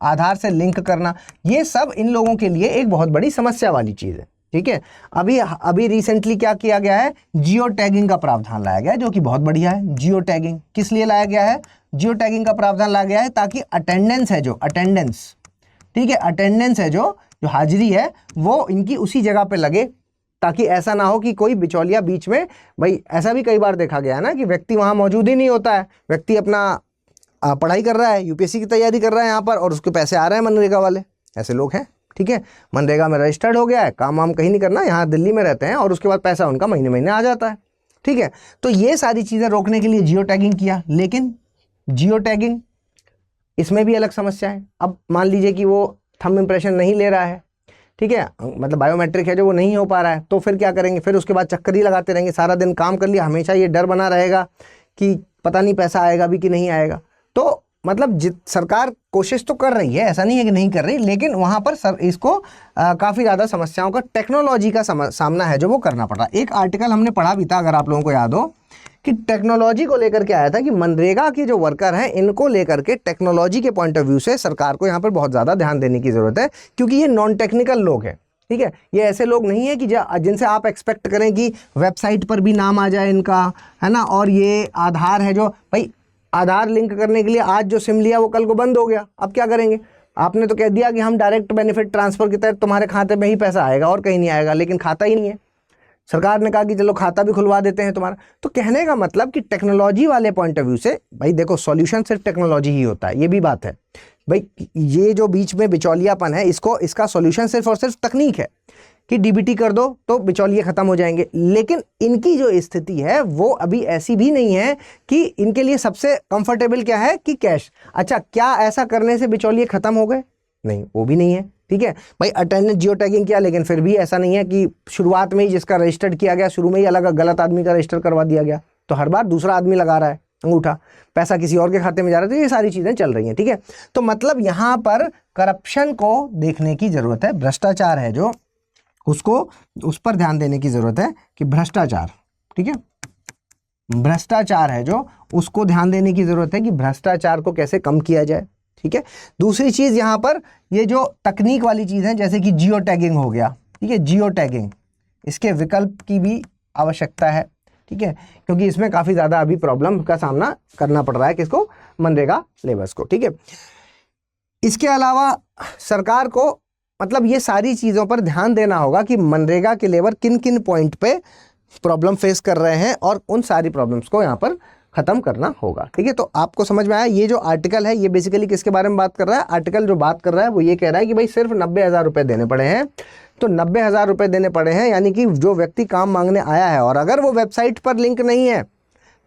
आधार से लिंक करना, ये सब इन लोगों के लिए एक बहुत बड़ी समस्या वाली चीज़ है, ठीक है। अभी रिसेंटली क्या किया गया है? जियो टैगिंग का प्रावधान लाया गया है, जो कि बहुत बढ़िया है। जियो टैगिंग किस लिए लाया गया है? जियो टैगिंग का प्रावधान लाया गया है ताकि अटेंडेंस है जो, अटेंडेंस, ठीक है, अटेंडेंस है जो हाजिरी है वो इनकी उसी जगह पे लगे, ताकि ऐसा ना हो कि कोई बिचौलिया बीच में, भाई ऐसा भी कई बार देखा गया है ना कि व्यक्ति वहां मौजूद ही नहीं होता है, व्यक्ति अपना पढ़ाई कर रहा है, यूपीएससी की तैयारी कर रहा है यहाँ पर, और उसके पैसे आ रहे हैं मनरेगा वाले, ऐसे लोग हैं, ठीक है, मनरेगा में रजिस्टर्ड हो गया है, काम वाम कहीं नहीं करना, यहाँ दिल्ली में रहते हैं, और उसके बाद पैसा उनका महीने महीने आ जाता है, ठीक है। तो ये सारी चीज़ें रोकने के लिए जियो टैगिंग किया, लेकिन जियो टैगिंग इसमें भी अलग समस्या है। अब मान लीजिए कि वो थंब इंप्रेशन नहीं ले रहा है, ठीक है, मतलब बायोमेट्रिक है जो वो नहीं हो पा रहा है, तो फिर क्या करेंगे? फिर उसके बाद चक्कर ही लगाते रहेंगे, सारा दिन काम कर लिया, हमेशा ये डर बना रहेगा कि पता नहीं पैसा आएगा भी कि नहीं आएगा। तो मतलब सरकार कोशिश तो कर रही है, ऐसा नहीं है कि नहीं कर रही, लेकिन वहाँ पर इसको काफ़ी ज़्यादा समस्याओं का, टेक्नोलॉजी का सामना है जो वो करना पड़ रहा है। एक आर्टिकल हमने पढ़ा भी था, अगर आप लोगों को याद हो, कि टेक्नोलॉजी को लेकर के आया था कि मनरेगा के जो वर्कर हैं इनको लेकर के टेक्नोलॉजी के पॉइंट ऑफ व्यू से सरकार को यहाँ पर बहुत ज़्यादा ध्यान देने की ज़रूरत है, क्योंकि ये नॉन टेक्निकल लोग हैं, ठीक है, ये ऐसे लोग नहीं है कि जिनसे आप एक्सपेक्ट करें कि वेबसाइट पर भी नाम आ जाए इनका, है ना, और ये आधार है जो, भाई आधार लिंक करने के लिए आज जो सिम लिया वो कल को बंद हो गया, अब क्या करेंगे? आपने तो कह दिया कि हम डायरेक्ट बेनिफिट ट्रांसफ़र के तहत तुम्हारे खाते में ही पैसा आएगा और कहीं नहीं आएगा, लेकिन खाता ही नहीं है। सरकार ने कहा कि चलो खाता भी खुलवा देते हैं तुम्हारा। तो कहने का मतलब कि टेक्नोलॉजी वाले पॉइंट ऑफ व्यू से, भाई देखो सॉल्यूशन सिर्फ टेक्नोलॉजी ही होता है, ये भी बात है भाई, ये जो बीच में बिचौलियापन है इसका सॉल्यूशन सिर्फ और सिर्फ तकनीक है कि डीबीटी कर दो तो बिचौलिए खत्म हो जाएंगे। लेकिन इनकी जो स्थिति है वो अभी ऐसी भी नहीं है कि इनके लिए सबसे कंफर्टेबल क्या है कि कैश। अच्छा, क्या ऐसा करने से बिचौलिए खत्म हो गए? नहीं, वो भी नहीं है, ठीक है भाई। अटेंडेंस जियो टैगिंग किया, लेकिन फिर भी ऐसा नहीं है कि शुरुआत में ही जिसका रजिस्टर्ड किया गया शुरू में ही अलग गलत आदमी का रजिस्टर करवा दिया गया, तो हर बार दूसरा आदमी लगा रहा है अंगूठा, पैसा किसी और के खाते में जा रहा है। तो ये सारी चीज़ें चल रही हैं, ठीक है। तो मतलब यहाँ पर करप्शन को देखने की ज़रूरत है, भ्रष्टाचार है जो उसको, उस पर ध्यान देने की ज़रूरत है कि भ्रष्टाचार, ठीक है, भ्रष्टाचार है जो उसको ध्यान देने की ज़रूरत है कि भ्रष्टाचार को कैसे कम किया जाए, ठीक है। दूसरी चीज़ यहाँ पर ये जो तकनीक वाली चीज़ है, जैसे कि जियो टैगिंग हो गया, ठीक है, जियो टैगिंग, इसके विकल्प की भी आवश्यकता है, ठीक है, क्योंकि इसमें काफ़ी ज़्यादा अभी प्रॉब्लम का सामना करना पड़ रहा है किसको? मनरेगा लेबर्स को, ठीक है। इसके अलावा सरकार को मतलब ये सारी चीज़ों पर ध्यान देना होगा कि मनरेगा के लेबर किन किन पॉइंट पे प्रॉब्लम फेस कर रहे हैं और उन सारी प्रॉब्लम्स को यहाँ पर ख़त्म करना होगा। ठीक है, तो आपको समझ में आया ये जो आर्टिकल है ये बेसिकली किसके बारे में बात कर रहा है? आर्टिकल जो बात कर रहा है वो ये कह रहा है कि भाई सिर्फ 90,000 रुपये देने पड़े हैं। तो 90,000 रुपये देने पड़े हैं, यानी कि जो व्यक्ति काम मांगने आया है और अगर वो वेबसाइट पर लिंक नहीं है,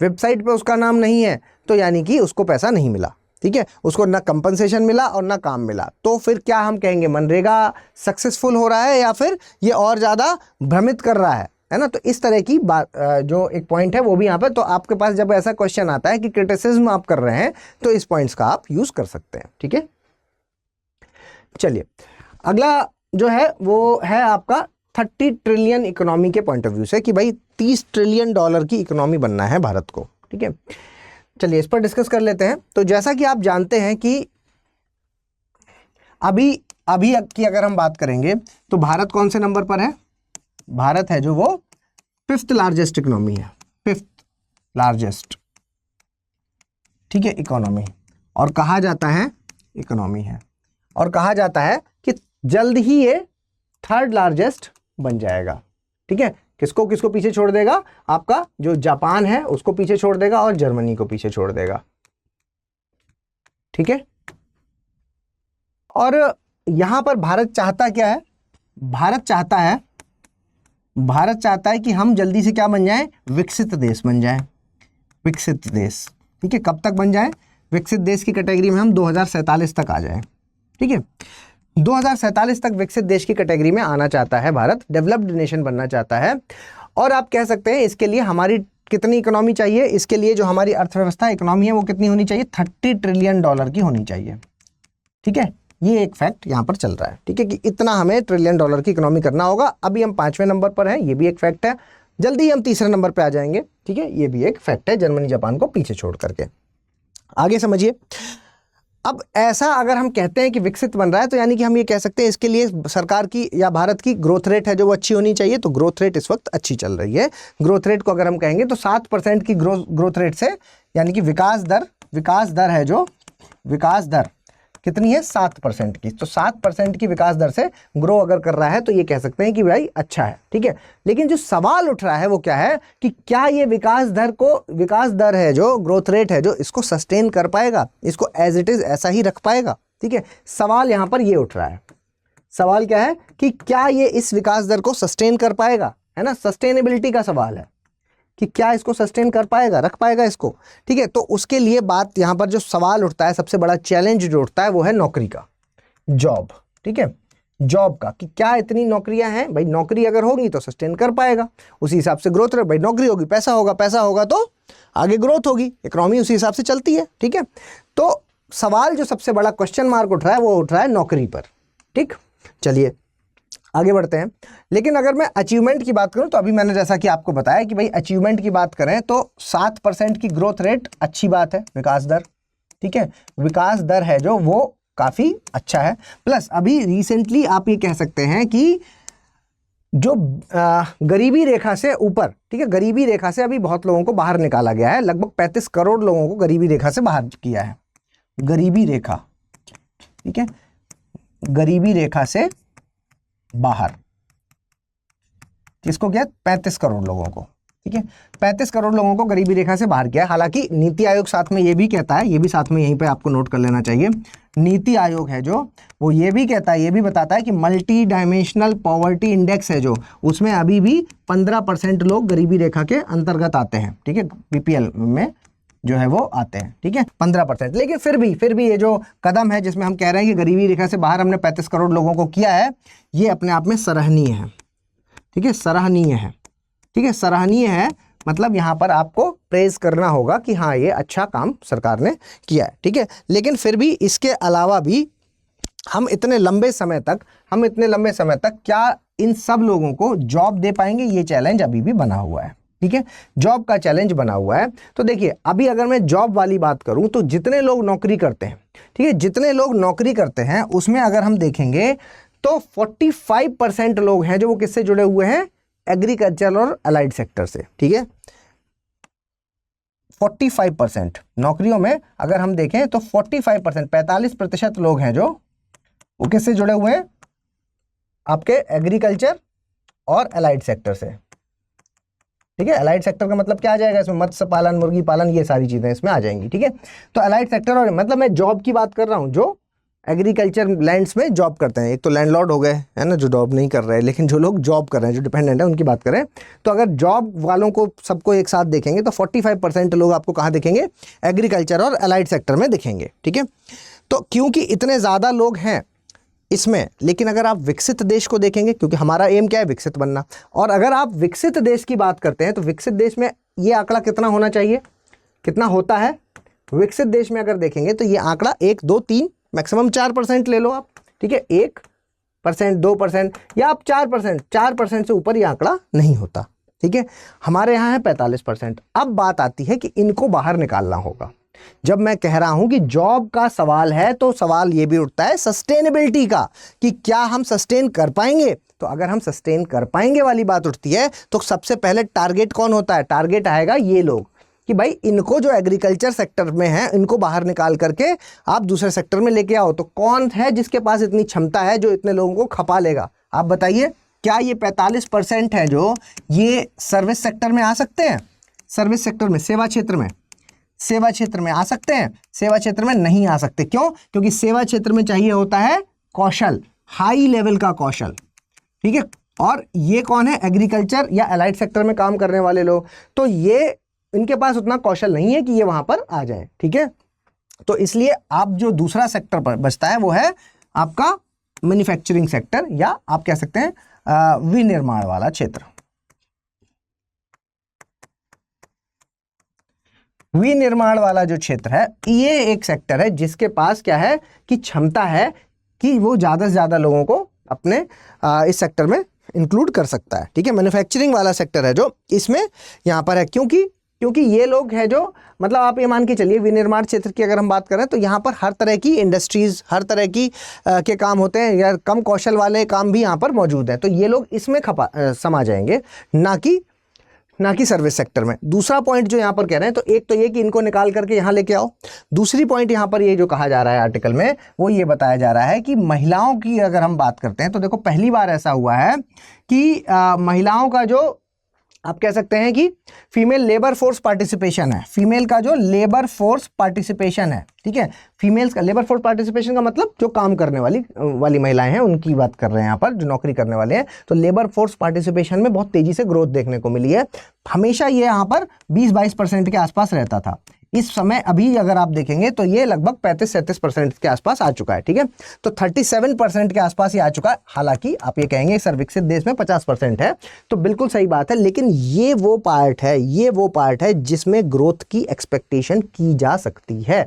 वेबसाइट पर उसका नाम नहीं है, तो यानी कि उसको पैसा नहीं मिला। ठीक है, उसको ना कंपनसेशन मिला और ना काम मिला। तो फिर क्या हम कहेंगे, मनरेगा सक्सेसफुल हो रहा है या फिर ये और ज़्यादा भ्रमित कर रहा है ना? तो इस तरह की बात जो एक पॉइंट है वो भी यहाँ पर, तो आपके पास जब ऐसा क्वेश्चन आता है कि क्रिटिसिज्म आप कर रहे हैं तो इस पॉइंट्स का आप यूज़ कर सकते हैं। ठीक है, चलिए अगला जो है वो है आपका 30 ट्रिलियन इकोनॉमी के पॉइंट ऑफ व्यू से, कि भाई 30 ट्रिलियन डॉलर की इकोनॉमी बनना है भारत को। ठीक है, चलिए इस पर डिस्कस कर लेते हैं। तो जैसा कि आप जानते हैं कि अभी की अगर हम बात करेंगे तो भारत कौन से नंबर पर है? भारत है जो वो 5th लार्जेस्ट इकोनॉमी है, 5th लार्जेस्ट। ठीक है, इकोनॉमी, और कहा जाता है इकोनॉमी है, और कहा जाता है कि जल्द ही ये 3rd लार्जेस्ट बन जाएगा। ठीक है, किसको किसको पीछे छोड़ देगा? आपका जो जापान है उसको पीछे छोड़ देगा और जर्मनी को पीछे छोड़ देगा। ठीक है, और यहां पर भारत चाहता क्या है? भारत चाहता है कि हम जल्दी से क्या बन जाएं? विकसित देश बन जाएं, विकसित देश। ठीक है, कब तक बन जाएं? विकसित देश की कैटेगरी में हम 2047 तक आ जाएं। ठीक है, 2047 तक विकसित देश की कैटेगरी में आना चाहता है भारत, डेवलप्ड नेशन बनना चाहता है। और आप कह सकते हैं इसके लिए हमारी कितनी इकोनॉमी चाहिए? इसके लिए जो हमारी अर्थव्यवस्था इकोनॉमी है वो कितनी होनी चाहिए? 30 ट्रिलियन डॉलर की होनी चाहिए। ठीक है, ये एक फैक्ट यहाँ पर चल रहा है। ठीक है, कि इतना हमें ट्रिलियन डॉलर की इकोनॉमी करना होगा। अभी हम 5वें नंबर पर हैं, ये भी एक फैक्ट है। जल्दी ही हम 3रे नंबर पर आ जाएंगे। ठीक है, ये भी एक फैक्ट है, जर्मनी जापान को पीछे छोड़ करके। आगे समझिए, अब ऐसा अगर हम कहते हैं कि विकसित बन रहा है तो यानी कि हम ये कह सकते हैं इसके लिए सरकार की या भारत की ग्रोथ रेट है जो वो अच्छी होनी चाहिए। तो ग्रोथ रेट इस वक्त अच्छी चल रही है। ग्रोथ रेट को अगर हम कहेंगे तो 7% की ग्रोथ रेट से, यानी कि विकास दर है जो, विकास दर कितनी है? 7% की। तो 7% की विकास दर से ग्रो अगर कर रहा है तो ये कह सकते हैं कि भाई अच्छा है। ठीक है, लेकिन जो सवाल उठ रहा है वो क्या है कि क्या ये विकास दर है जो, ग्रोथ रेट है जो, इसको सस्टेन कर पाएगा? इसको एज इट इज ऐसा ही रख पाएगा? ठीक है, सवाल यहाँ पर ये उठ रहा है। सवाल क्या है कि क्या ये इस विकास दर को सस्टेन कर पाएगा? है ना, सस्टेनेबिलिटी का सवाल है कि क्या इसको सस्टेन कर पाएगा, रख पाएगा इसको। ठीक है, तो उसके लिए बात यहाँ पर जो सवाल उठता है, सबसे बड़ा चैलेंज जो उठता है वो है नौकरी का, जॉब। ठीक है, जॉब का, कि क्या इतनी नौकरियां हैं? भाई नौकरी अगर होगी तो सस्टेन कर पाएगा, उसी हिसाब से ग्रोथ रहे। भाई नौकरी होगी, पैसा होगा तो आगे ग्रोथ होगी, इकोनॉमी उसी हिसाब से चलती है। ठीक है, तो सवाल जो सबसे बड़ा क्वेश्चन मार्क उठ रहा है वो उठ रहा है नौकरी पर। ठीक, चलिए आगे बढ़ते हैं। लेकिन अगर मैं अचीवमेंट की बात करूं तो अभी मैंने जैसा कि आपको बताया कि भाई अचीवमेंट की बात करें तो 7% की ग्रोथ रेट अच्छी बात है, विकास दर। ठीक है, विकास दर है जो वो काफ़ी अच्छा है। प्लस अभी रिसेंटली आप ये कह सकते हैं कि जो गरीबी रेखा से ऊपर, ठीक है, गरीबी रेखा से अभी बहुत लोगों को बाहर निकाला गया है। लगभग 35 करोड़ लोगों को गरीबी रेखा से बाहर किया है। गरीबी रेखा, ठीक है, गरीबी रेखा से बाहर किसको किया? 35 करोड़ लोगों को। ठीक है, 35 करोड़ लोगों को गरीबी रेखा से बाहर किया है। हालांकि नीति आयोग साथ में ये भी कहता है, ये भी साथ में यहीं पे आपको नोट कर लेना चाहिए, नीति आयोग है जो वो ये भी कहता है, ये भी बताता है कि मल्टी डायमेंशनल पॉवर्टी इंडेक्स है जो, उसमें अभी भी 15% लोग गरीबी रेखा के अंतर्गत आते हैं। ठीक है, बीपीएल में जो है वो आते हैं। ठीक है, 15%। लेकिन फिर भी ये जो कदम है जिसमें हम कह रहे हैं कि गरीबी रेखा से बाहर हमने 35 करोड़ लोगों को किया है, ये अपने आप में सराहनीय है। ठीक है, सराहनीय है। ठीक है, सराहनीय है, मतलब यहाँ पर आपको प्रेज करना होगा कि हाँ ये अच्छा काम सरकार ने किया है। ठीक है, लेकिन फिर भी इसके अलावा भी हम इतने लंबे समय तक क्या इन सब लोगों को जॉब दे पाएंगे? ये चैलेंज अभी भी बना हुआ है। ठीक है, जॉब का चैलेंज बना हुआ है। तो देखिए अभी अगर मैं जॉब वाली बात करूं तो जितने लोग नौकरी करते हैं, ठीक है, जितने लोग नौकरी करते हैं उसमें अगर हम देखेंगे तो 45% लोग हैं जो वो किससे जुड़े हुए हैं? एग्रीकल्चर और अलाइड सेक्टर से। ठीक है, 45% नौकरियों में अगर हम देखें तो 45%, 45% लोग हैं जो वो किससे जुड़े हुए हैं? आपके एग्रीकल्चर और अलाइड सेक्टर से। ठीक है। अलाइड सेक्टर का मतलब क्या आ जाएगा इसमें, मत्स्य पालन, मुर्गी पालन, ये सारी चीजें इसमें आ जाएंगी। ठीक है, तो अलाइड सेक्टर, और मतलब मैं जॉब की बात कर रहा हूँ जो एग्रीकल्चर लैंड्स में जॉब करते हैं। एक तो लैंडलॉर्ड हो गए है ना, जो जॉब नहीं कर रहे हैं, लेकिन जो लोग जॉब कर रहे हैं, जो डिपेंडेंट है, उनकी बात करें तो अगर जॉब वालों को सबको एक साथ देखेंगे तो 45% लोग आपको कहाँ दिखेंगे, एग्रीकल्चर और अलाइड सेक्टर में दिखेंगे। ठीक है, तो क्योंकि इतने ज़्यादा लोग हैं इसमें, लेकिन अगर आप विकसित देश को देखेंगे, क्योंकि हमारा एम क्या है, विकसित बनना, और अगर आप विकसित देश की बात करते हैं तो विकसित देश में ये आंकड़ा कितना होना चाहिए, कितना होता है विकसित देश में, अगर देखेंगे तो ये आंकड़ा 1, 2, 3, मैक्सिमम 4% ले लो आप। ठीक है, 1%, 2% या आप 4% से ऊपर ये आंकड़ा नहीं होता। ठीक है, हमारे यहाँ है 45%। अब बात आती है कि इनको बाहर निकालना होगा। जब मैं कह रहा हूं कि जॉब का सवाल है तो सवाल ये भी उठता है सस्टेनेबिलिटी का, कि क्या हम सस्टेन कर पाएंगे। तो अगर हम सस्टेन कर पाएंगे वाली बात उठती है तो सबसे पहले टारगेट कौन होता है, टारगेट आएगा ये लोग, कि भाई इनको जो एग्रीकल्चर सेक्टर में है इनको बाहर निकाल करके आप दूसरे सेक्टर में लेके आओ। तो कौन है जिसके पास इतनी क्षमता है जो इतने लोगों को खपा लेगा, आप बताइए। क्या ये 45% है जो ये सर्विस सेक्टर में आ सकते हैं, सर्विस सेक्टर में, सेवा क्षेत्र में, सेवा क्षेत्र में आ सकते हैं? सेवा क्षेत्र में नहीं आ सकते। क्यों? क्योंकि सेवा क्षेत्र में चाहिए होता है कौशल, हाई लेवल का कौशल। ठीक है, और ये कौन है, एग्रीकल्चर या अलाइड सेक्टर में काम करने वाले लोग। तो ये इनके पास उतना कौशल नहीं है कि ये वहां पर आ जाए। ठीक है, तो इसलिए आप जो दूसरा सेक्टर पर बचता है वो है आपका मैन्युफैक्चरिंग सेक्टर, या आप कह सकते हैं विनिर्माण वाला क्षेत्र। विनिर्माण वाला जो क्षेत्र है ये एक सेक्टर है जिसके पास क्या है कि क्षमता है कि वो ज़्यादा से ज़्यादा लोगों को अपने इस सेक्टर में इंक्लूड कर सकता है। ठीक है, मैन्युफैक्चरिंग वाला सेक्टर है जो इसमें यहाँ पर है, क्योंकि ये लोग हैं जो, मतलब आप ये मान के चलिए विनिर्माण क्षेत्र की अगर हम बात करें तो यहाँ पर हर तरह की इंडस्ट्रीज़, हर तरह की के काम होते हैं, या कम कौशल वाले काम भी यहाँ पर मौजूद हैं। तो ये लोग इसमें समा जाएंगे, ना कि सर्विस सेक्टर में। दूसरा पॉइंट जो यहाँ पर कह रहे हैं, तो एक तो ये कि इनको निकाल करके यहाँ लेके आओ। दूसरी पॉइंट यहाँ पर ये जो कहा जा रहा है आर्टिकल में, वो ये बताया जा रहा है कि महिलाओं की अगर हम बात करते हैं तो देखो पहली बार ऐसा हुआ है कि महिलाओं का जो आप कह सकते हैं कि फीमेल लेबर फोर्स पार्टिसिपेशन है, फीमेल का जो लेबर फोर्स पार्टिसिपेशन है। ठीक है, फीमेल्स का लेबर फोर्स पार्टिसिपेशन का मतलब जो काम करने वाली महिलाएं हैं उनकी बात कर रहे हैं यहाँ पर, जो नौकरी करने वाले हैं। तो लेबर फोर्स पार्टिसिपेशन में बहुत तेजी से ग्रोथ देखने को मिली है। हमेशा ये यहाँ पर 20-22% के आसपास रहता था। इस समय अभी अगर आप देखेंगे तो ये लगभग 35-37% के आसपास आ चुका है। ठीक है, तो 37% के आसपास ही आ चुका है। हालांकि आप ये कहेंगे सर विकसित देश में 50% है, तो बिल्कुल सही बात है, लेकिन ये वो पार्ट है जिसमें ग्रोथ की एक्सपेक्टेशन की जा सकती है।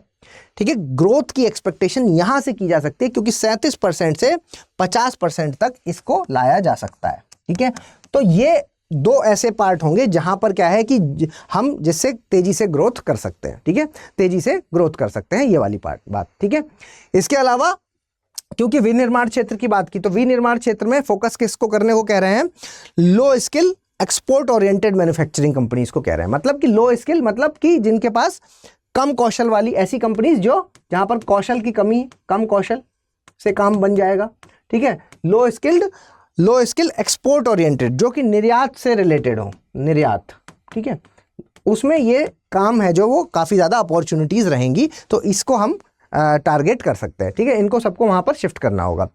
ठीक है, ग्रोथ की एक्सपेक्टेशन यहां से की जा सकती है, क्योंकि 37% से 50% तक इसको लाया जा सकता है। ठीक है, तो ये दो ऐसे पार्ट होंगे जहां पर क्या है कि हम जिससे तेजी से ग्रोथ कर सकते हैं। ठीक है, तेजी से ग्रोथ कर सकते हैं, ये वाली बात। ठीक है, इसके अलावा क्योंकि विनिर्माण क्षेत्र की बात की, तो विनिर्माण क्षेत्र में फोकस किसको करने को कह रहे हैं, लो skill export oriented manufacturing companies को कह रहे हैं। मतलब कि लो स्किल मतलब कि जिनके पास कम कौशल वाली ऐसी कंपनीज जो जहां पर कौशल की कमी, कम कौशल से काम बन जाएगा। ठीक है, लो स्किल एक्सपोर्ट ओरिएंटेड, जो कि निर्यात से रिलेटेड हो, निर्यात। ठीक है, उसमें ये काम है जो वो काफ़ी ज़्यादा अपॉर्चुनिटीज़ रहेंगी, तो इसको हम टारगेट कर सकते हैं। ठीक है, इनको सबको वहाँ पर शिफ्ट करना होगा।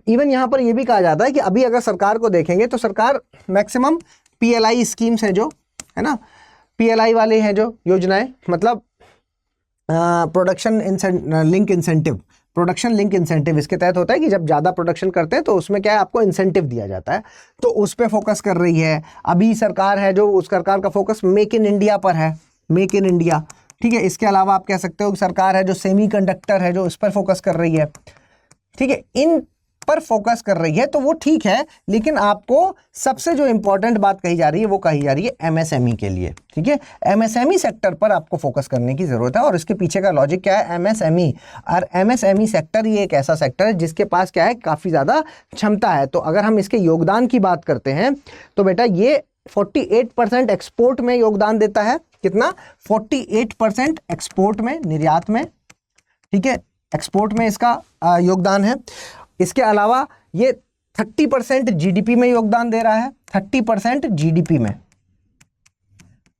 इवन यहाँ पर ये भी कहा जाता है कि अभी अगर सरकार को देखेंगे तो सरकार मैक्सिमम PLI स्कीम्स हैं जो, है ना, PLI वाले हैं जो योजनाएं, मतलब प्रोडक्शन लिंक इंसेंटिव इसके तहत होता है कि जब ज़्यादा प्रोडक्शन करते हैं तो उसमें क्या है, आपको इंसेंटिव दिया जाता है, तो उस पर फोकस कर रही है। अभी सरकार है जो, उस सरकार का फोकस मेक इन इंडिया पर है, मेक इन इंडिया। ठीक है, इसके अलावा आप कह सकते हो कि सरकार है जो सेमीकंडक्टर है जो इस पर फोकस कर रही है। ठीक है, इन पर फोकस कर रही है तो वो ठीक है, लेकिन आपको सबसे जो इंपॉर्टेंट बात कही जा रही है वो कही जा रही है MSME के लिए। ठीक है, MSME सेक्टर पर आपको फोकस करने की जरूरत है, और इसके पीछे का लॉजिक क्या है, MSME। और MSME सेक्टर ये एक ऐसा सेक्टर है जिसके पास क्या है, काफ़ी ज़्यादा क्षमता है। तो अगर हम इसके योगदान की बात करते हैं तो बेटा ये 48% एक्सपोर्ट में योगदान देता है। कितना? 48% एक्सपोर्ट में, निर्यात में। ठीक है, एक्सपोर्ट में इसका योगदान है। इसके अलावा ये 30% GDP में योगदान दे रहा है, 30% GDP में।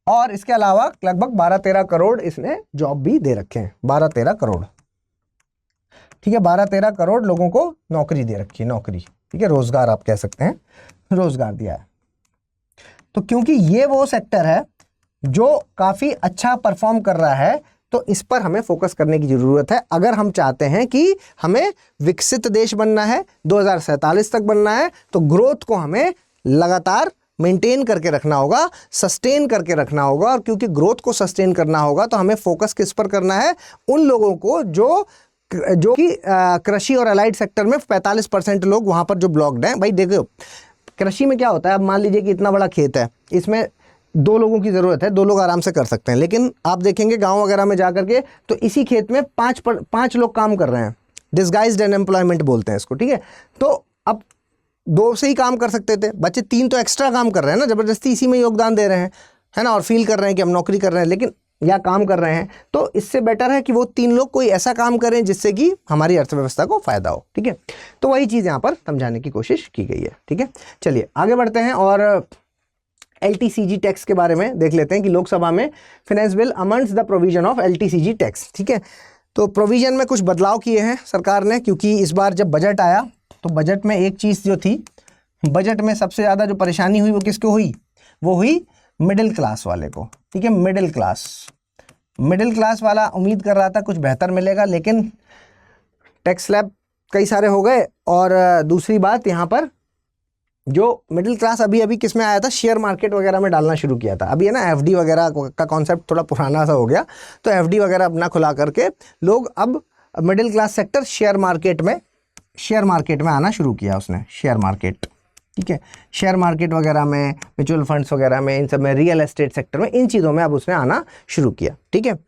और इसके अलावा लगभग 12-13 करोड़ इसने जॉब भी दे रखे हैं, 12-13 करोड़, ठीक है, 12-13 करोड़ लोगों को नौकरी दे रखी है, नौकरी, ठीक है, रोजगार आप कह सकते हैं, रोजगार दिया है। तो क्योंकि ये वो सेक्टर है जो काफी अच्छा परफॉर्म कर रहा है, तो इस पर हमें फोकस करने की जरूरत है अगर हम चाहते हैं कि हमें विकसित देश बनना है, 2047 तक बनना है, तो ग्रोथ को हमें लगातार मेंटेन करके रखना होगा, सस्टेन करके रखना होगा। और क्योंकि ग्रोथ को सस्टेन करना होगा तो हमें फोकस किस पर करना है, उन लोगों को जो कि कृषि और अलाइड सेक्टर में 45% लोग वहां पर जो ब्लॉक्ड हैं। भाई देखो कृषि में क्या होता है, अब मान लीजिए कि इतना बड़ा खेत है, इसमें 2 लोगों की ज़रूरत है, 2 लोग आराम से कर सकते हैं, लेकिन आप देखेंगे गांव वगैरह में जाकर के तो इसी खेत में 5 लोग काम कर रहे हैं, डिस्गाइज्ड अनएम्प्लॉयमेंट बोलते हैं इसको, ठीक है। तो अब 2 से ही काम कर सकते थे, बच्चे 3 तो एक्स्ट्रा काम कर रहे हैं ना, ज़बरदस्ती इसी में योगदान दे रहे हैं, है ना, और फील कर रहे हैं कि हम नौकरी कर रहे हैं लेकिन या काम कर रहे हैं, तो इससे बेटर है कि वो 3 लोग कोई ऐसा काम करें जिससे कि हमारी अर्थव्यवस्था को फायदा हो, ठीक है। तो वही चीज़ यहाँ पर समझाने की कोशिश की गई है, ठीक है। चलिए आगे बढ़ते हैं और LTCG टैक्स के बारे में देख लेते हैं कि लोकसभा में finance bill amends the provision of LTCG tax, ठीक है। तो प्रोविजन में कुछ बदलाव किए हैं सरकार ने, क्योंकि इस बार जब बजट आया तो बजट में एक चीज़ जो थी, बजट में सबसे ज़्यादा जो परेशानी हुई वो किसको हुई, वो हुई मिडिल क्लास वाले को, ठीक है। मिडिल क्लास वाला उम्मीद कर रहा था कुछ बेहतर मिलेगा, लेकिन टैक्स स्लैब कई सारे हो गए। और दूसरी बात यहाँ पर जो मिडिल क्लास अभी अभी किस में आया था, शेयर मार्केट वगैरह में डालना शुरू किया था। अभी है ना FD वगैरह का कॉन्सेप्ट थोड़ा पुराना सा हो गया, तो FD वगैरह अपना खुला करके लोग अब middle class sector share market में आना शुरू किया उसने, शेयर मार्केट, ठीक है। शेयर मार्केट वगैरह में, म्यूचुअल फंड्स वगैरह में, इन सब में, रियल एस्टेट सेक्टर में, इन चीज़ों में अब उसने आना शुरू किया, ठीक है।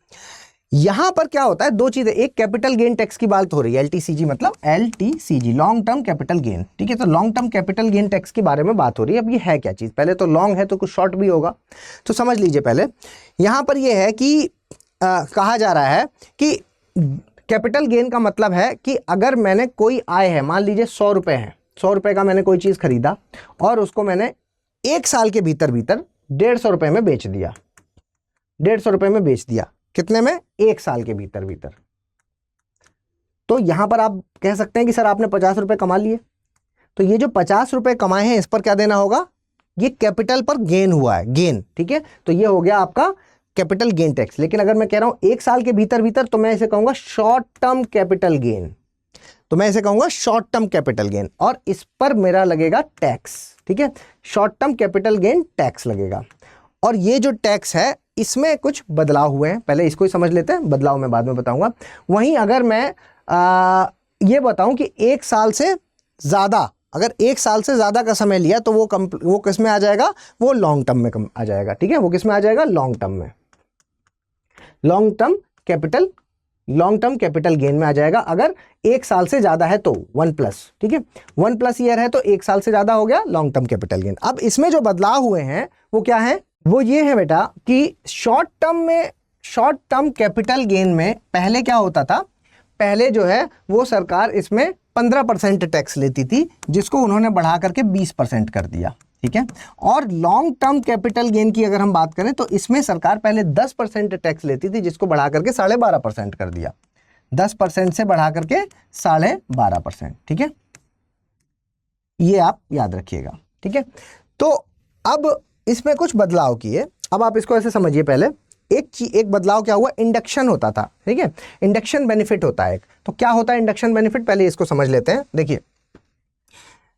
यहाँ पर क्या होता है, 2 चीज़ें, एक कैपिटल गेन टैक्स की बात हो रही है, LTCG मतलब LTCG long term capital gain, ठीक है। तो long term capital gain tax के बारे में बात हो रही है। अब ये है क्या चीज़, पहले तो लॉन्ग है तो कुछ शॉर्ट भी होगा, तो समझ लीजिए पहले। यहाँ पर ये है कि कहा जा रहा है कि कैपिटल गेन का मतलब है कि अगर मैंने कोई आय है, मान लीजिए 100 रुपये है, 100 रुपये का मैंने कोई चीज़ खरीदा और उसको मैंने 1 साल के भीतर 150 रुपये में बेच दिया, 150 रुपये में बेच दिया, कितने में, 1 साल के भीतर। तो यहां पर आप कह सकते हैं कि सर आपने 50 रुपये कमा लिए, तो ये जो 50 रुपये कमाए हैं इस पर क्या देना होगा, ये कैपिटल पर गेन हुआ है, गेन, ठीक है। तो ये हो गया आपका कैपिटल गेन टैक्स। लेकिन अगर मैं कह रहा हूं 1 साल के भीतर तो मैं इसे कहूंगा शॉर्ट टर्म कैपिटल गेन, तो मैं इसे कहूंगा शॉर्ट टर्म कैपिटल गेन, और इस पर मेरा लगेगा टैक्स, ठीक है। Short term capital gain tax लगेगा। और ये जो टैक्स है इसमें कुछ बदलाव हुए हैं, पहले इसको ही समझ लेते हैं, बदलाव मैं बाद में बताऊंगा। वहीं अगर मैं ये बताऊं कि 1 साल से ज़्यादा, अगर 1 साल से ज़्यादा का समय लिया तो वो किस में आ जाएगा, वो लॉन्ग टर्म में आ जाएगा, ठीक है। वो किस में आ जाएगा, लॉन्ग टर्म में, लॉन्ग टर्म कैपिटल गेन में आ जाएगा। अगर 1 साल से ज़्यादा है तो 1+, ठीक है, 1+ ईयर है तो 1 साल से ज़्यादा हो गया लॉन्ग टर्म कैपिटल गेन। अब इसमें जो बदलाव हुए हैं वो क्या है, वो ये है बेटा कि शॉर्ट टर्म कैपिटल गेन में पहले क्या होता था, पहले जो है वो सरकार इसमें 15% टैक्स लेती थी, जिसको उन्होंने बढ़ा करके 20% कर दिया, ठीक है। और लॉन्ग टर्म कैपिटल गेन की अगर हम बात करें तो इसमें सरकार पहले 10% टैक्स लेती थी, जिसको बढ़ा करके 12.5% कर दिया, 10% से बढ़ा करके 12.5%, ठीक है। ये आप याद रखिएगा, ठीक है। तो अब इसमें कुछ बदलाव किए। अब आप इसको ऐसे समझिए, पहले एक बदलाव क्या हुआ, इंडक्शन होता था, ठीक है, इंडक्शन बेनिफिट होता है एक। तो क्या होता है इंडक्शन बेनिफिट, पहले इसको समझ लेते हैं। देखिए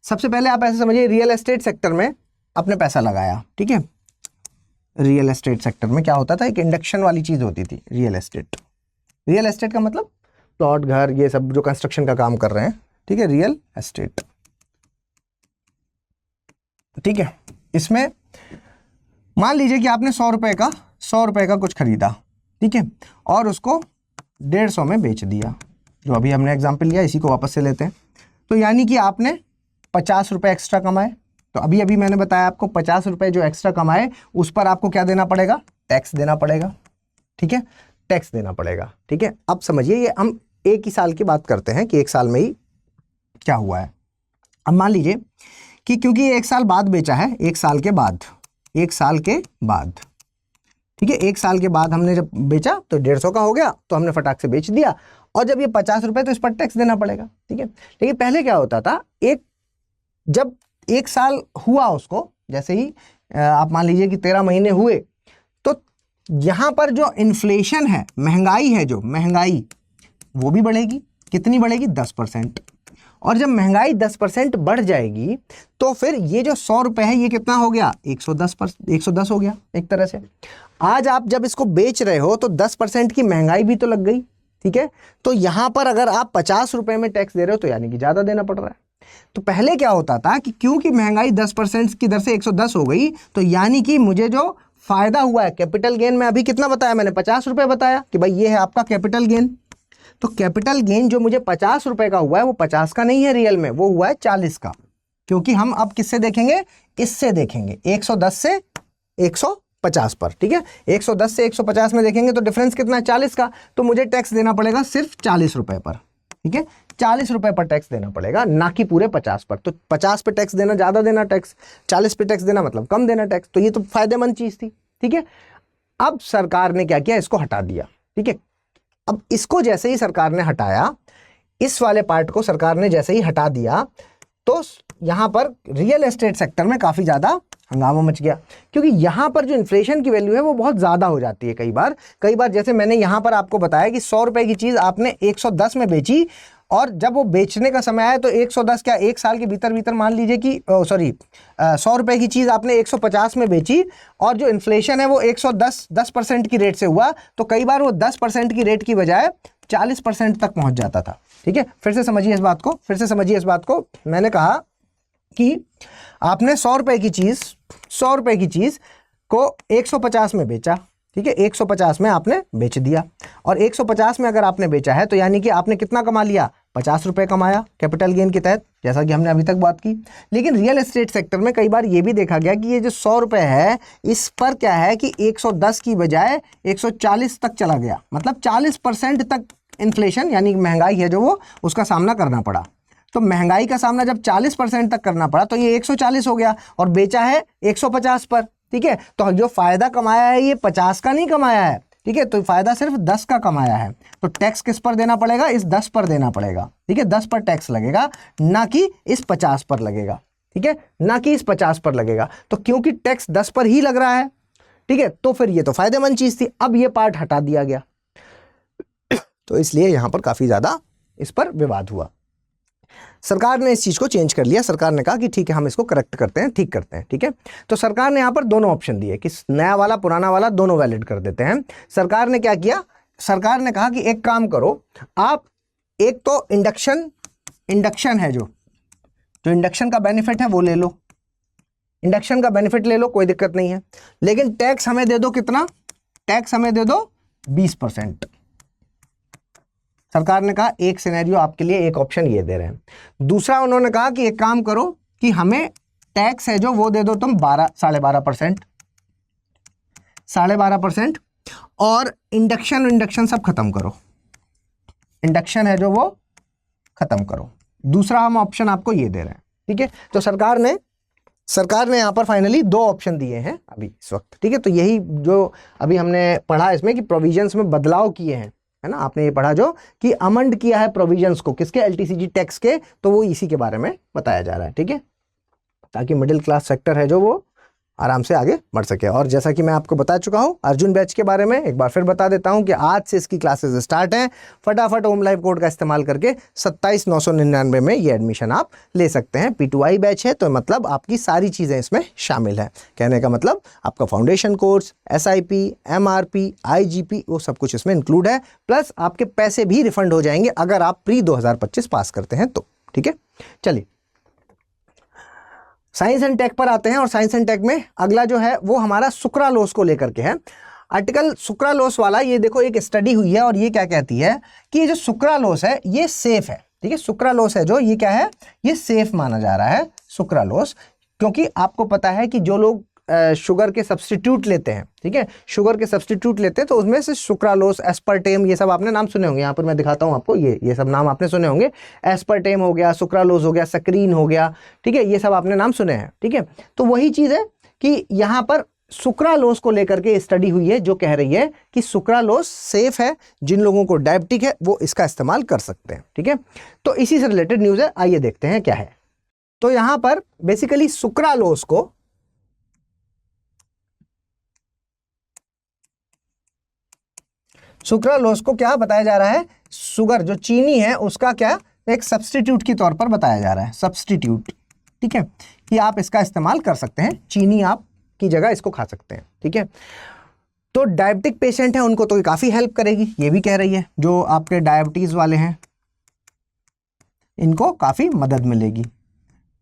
सबसे पहले आप ऐसे समझिए, रियल एस्टेट सेक्टर में आपने पैसा लगाया, ठीक है। रियल एस्टेट सेक्टर में क्या होता था, एक इंडक्शन वाली चीज होती थी, रियल एस्टेट का मतलब प्लॉट, घर, ये सब जो कंस्ट्रक्शन का काम कर रहे हैं, ठीक है, रियल एस्टेट, ठीक है। इसमें मान लीजिए कि आपने 100 रुपये का कुछ खरीदा, ठीक है, और उसको 150 में बेच दिया, जो अभी हमने एग्जाम्पल लिया इसी को वापस से लेते हैं। तो यानी कि आपने 50 रुपये एक्स्ट्रा कमाए। तो अभी मैंने बताया आपको 50 रुपये जो एक्स्ट्रा कमाए उस पर आपको क्या देना पड़ेगा, टैक्स देना पड़ेगा, ठीक है, टैक्स देना पड़ेगा, ठीक है। अब समझिए ये हम 1 ही साल की बात करते हैं कि 1 साल में ही क्या हुआ है। अब मान लीजिए कि क्योंकि 1 साल बाद बेचा है, 1 साल के बाद ठीक है, 1 साल के बाद हमने जब बेचा तो 150 का हो गया, तो हमने फटाक से बेच दिया, और जब ये 50 रुपए तो इस पर टैक्स देना पड़ेगा। ठीक है, लेकिन पहले क्या होता था, जब 1 साल हुआ उसको, जैसे ही आप मान लीजिए कि 13 महीने हुए, तो यहाँ पर जो इन्फ्लेशन है, महंगाई है, जो महंगाई वो भी बढ़ेगी। कितनी बढ़ेगी? 10%। और जब महंगाई 10% बढ़ जाएगी तो फिर ये जो 100 रुपए है ये कितना हो गया? 110 हो गया एक तरह से। आज आप जब इसको बेच रहे हो तो 10% की महंगाई भी तो लग गई। ठीक है, तो यहां पर अगर आप 50 रुपए में टैक्स दे रहे हो तो यानी कि ज्यादा देना पड़ रहा है। तो पहले क्या होता था कि क्योंकि महंगाई 10% की दर से 110 हो गई, तो यानी कि मुझे जो फायदा हुआ है, कैपिटल गेन में अभी कितना बताया मैंने? 50 रुपए बताया कि भाई ये है आपका कैपिटल गेन। तो कैपिटल गेन जो मुझे 50 रुपए का हुआ है वो 50 का नहीं है रियल में, वो हुआ है 40 का। क्योंकि हम अब किससे देखेंगे? इससे देखेंगे, 110 से 150 पर। ठीक है, 110 से 150 में देखेंगे तो डिफरेंस कितना है? 40 का। तो मुझे टैक्स देना पड़ेगा सिर्फ 40 रुपए पर। ठीक है, 40 रुपए पर टैक्स देना पड़ेगा, ना कि पूरे 50 पर। तो 50 पे टैक्स देना ज्यादा देना टैक्स, 40 पे टैक्स देना मतलब कम देना टैक्स। तो ये तो फायदेमंद चीज थी। ठीक है, अब सरकार ने क्या किया? इसको हटा दिया। ठीक है, अब इसको जैसे ही सरकार ने हटाया, इस वाले पार्ट को सरकार ने जैसे ही हटा दिया, तो यहां पर रियल एस्टेट सेक्टर में काफी ज्यादा हंगामा मच गया। क्योंकि यहां पर जो इन्फ्लेशन की वैल्यू है वो बहुत ज्यादा हो जाती है। कई बार जैसे मैंने यहां पर आपको बताया कि 100 रुपए की चीज आपने 110 में बेची, और जब वो बेचने का समय आया तो 110 क्या 1 साल के भीतर मान लीजिए कि 100 रुपए की चीज आपने 150 में बेची, और जो इन्फ्लेशन है वो 110% की रेट से हुआ, तो कई बार वो 10% की रेट की बजाय 40% तक पहुंच जाता था। ठीक है, फिर से समझिए इस बात को। मैंने कहा कि आपने 100 रुपए की चीज को 150 में बेचा। ठीक है, 150 में आपने बेच दिया, और 150 में अगर आपने बेचा है तो यानी कि आपने कितना कमा लिया? 50 रुपए कमाया कैपिटल गेन के तहत, जैसा कि हमने अभी तक बात की। लेकिन रियल एस्टेट सेक्टर में कई बार ये भी देखा गया कि ये जो 100 रुपए है, इस पर क्या है कि 110 की बजाय 140 तक चला गया, मतलब 40% तक इन्फ्लेशन यानी महंगाई है जो वो उसका सामना करना पड़ा। तो महंगाई का सामना जब 40% तक करना पड़ा तो ये 140 हो गया, और बेचा है 150 पर। ठीक है, तो जो फायदा कमाया है ये 50 का नहीं कमाया है। ठीक है, तो फायदा सिर्फ 10 का कमाया है। तो टैक्स किस पर देना पड़ेगा? इस 10 पर देना पड़ेगा। ठीक है, 10 पर टैक्स लगेगा, ना कि इस 50 पर लगेगा। ठीक है, ना कि इस 50 पर लगेगा। तो क्योंकि टैक्स 10 पर ही लग रहा है, ठीक है, तो फिर ये तो फायदेमंद चीज थी। अब ये पार्ट हटा दिया गया, तो इसलिए यहां पर काफी ज्यादा इस पर विवाद हुआ। सरकार ने इस चीज को चेंज कर लिया। सरकार ने कहा कि ठीक है, हम इसको करेक्ट करते हैं, ठीक करते हैं। ठीक है, तो सरकार ने यहां पर दोनों ऑप्शन दिए कि नया वाला पुराना वाला दोनों वैलिड कर देते हैं। सरकार ने क्या किया? सरकार ने कहा कि एक काम करो, आप एक तो इंडक्शन है, जो इंडक्शन का बेनिफिट है वो ले लो, इंडक्शन का बेनिफिट ले लो, कोई दिक्कत नहीं है। लेकिन टैक्स हमें दे दो कितना? टैक्स हमें दे दो 20%। सरकार ने कहा एक सिनेरियो आपके लिए, एक ऑप्शन ये दे रहे हैं। दूसरा उन्होंने कहा कि एक काम करो कि हमें टैक्स है जो वो दे दो तुम 12.5%, 12.5%, और इंडक्शन सब खत्म करो, इंडक्शन है जो वो खत्म करो। दूसरा हम ऑप्शन आपको ये दे रहे हैं। ठीक है, तो सरकार ने यहां पर फाइनली 2 ऑप्शन दिए हैं अभी इस वक्त। ठीक है, तो यही जो अभी हमने पढ़ा इसमें कि प्रोविजंस में बदलाव किए हैं, है ना, आपने ये पढ़ा जो कि अमेंड किया है प्रोविजंस को, किसके? एलटीसीजी टैक्स के, तो वो इसी के बारे में बताया जा रहा है। ठीक है, ताकि मिडिल क्लास सेक्टर है जो वो आराम से आगे बढ़ सके। और जैसा कि मैं आपको बता चुका हूं अर्जुन बैच के बारे में, एक बार फिर बता देता हूं कि आज से इसकी क्लासेस स्टार्ट हैं। फटाफट होम लाइव कोड का इस्तेमाल करके 27,999 में ये एडमिशन आप ले सकते हैं। P2I बैच है, तो मतलब आपकी सारी चीज़ें इसमें शामिल हैं। कहने का मतलब आपका foundation course, SIP, MRP, IGP, वो सब कुछ इसमें इंक्लूड है। प्लस आपके पैसे भी रिफंड हो जाएंगे अगर आप प्री 2025 पास करते हैं तो। ठीक है, चलिए साइंस एंड टेक पर आते हैं। और साइंस एंड टेक में अगला जो है वो हमारा सुक्रालोस को लेकर के है। आर्टिकल सुक्रालोस वाला, ये देखो एक स्टडी हुई है और ये क्या कहती है कि ये जो सुक्रालोस है ये सेफ है। ठीक है, सुक्रालोस है जो ये क्या है, ये सेफ माना जा रहा है सुक्रालोस, क्योंकि आपको पता है कि जो लोग शुगर के सब्स्टिट्यूट लेते हैं, ठीक है, शुगर के सब्स्टिट्यूट लेते हैं तो उसमें से सुक्रालोस, एस्पर्टेम, ये सब आपने नाम सुने होंगे। यहाँ पर मैं दिखाता हूँ आपको, ये सब नाम आपने सुने होंगे। एस्पर्टेम हो गया, सुक्रालोस हो गया, सक्रीन हो गया, ठीक है, ये सब आपने नाम सुने हैं। ठीक है, तो वही चीज़ है कि यहाँ पर सुक्रालोस को लेकर के स्टडी हुई है जो कह रही है कि सुक्रालोस सेफ है, जिन लोगों को डायबिटिक है वो इसका इस्तेमाल कर सकते हैं। ठीक है, तो इसी से रिलेटेड न्यूज़ है, आइए देखते हैं क्या है। तो यहां पर बेसिकली सुक्रालोस को क्या बताया जा रहा है, शुगर जो चीनी है उसका क्या एक सब्स्टिट्यूट के तौर पर बताया जा रहा है, सब्स्टिट्यूट। ठीक है, कि आप इसका इस्तेमाल कर सकते हैं, चीनी आप की जगह इसको खा सकते हैं। ठीक है, तो डायबिटिक पेशेंट है उनको तो काफ़ी हेल्प करेगी, ये भी कह रही है। जो आपके डायबिटीज़ वाले हैं इनको काफ़ी मदद मिलेगी,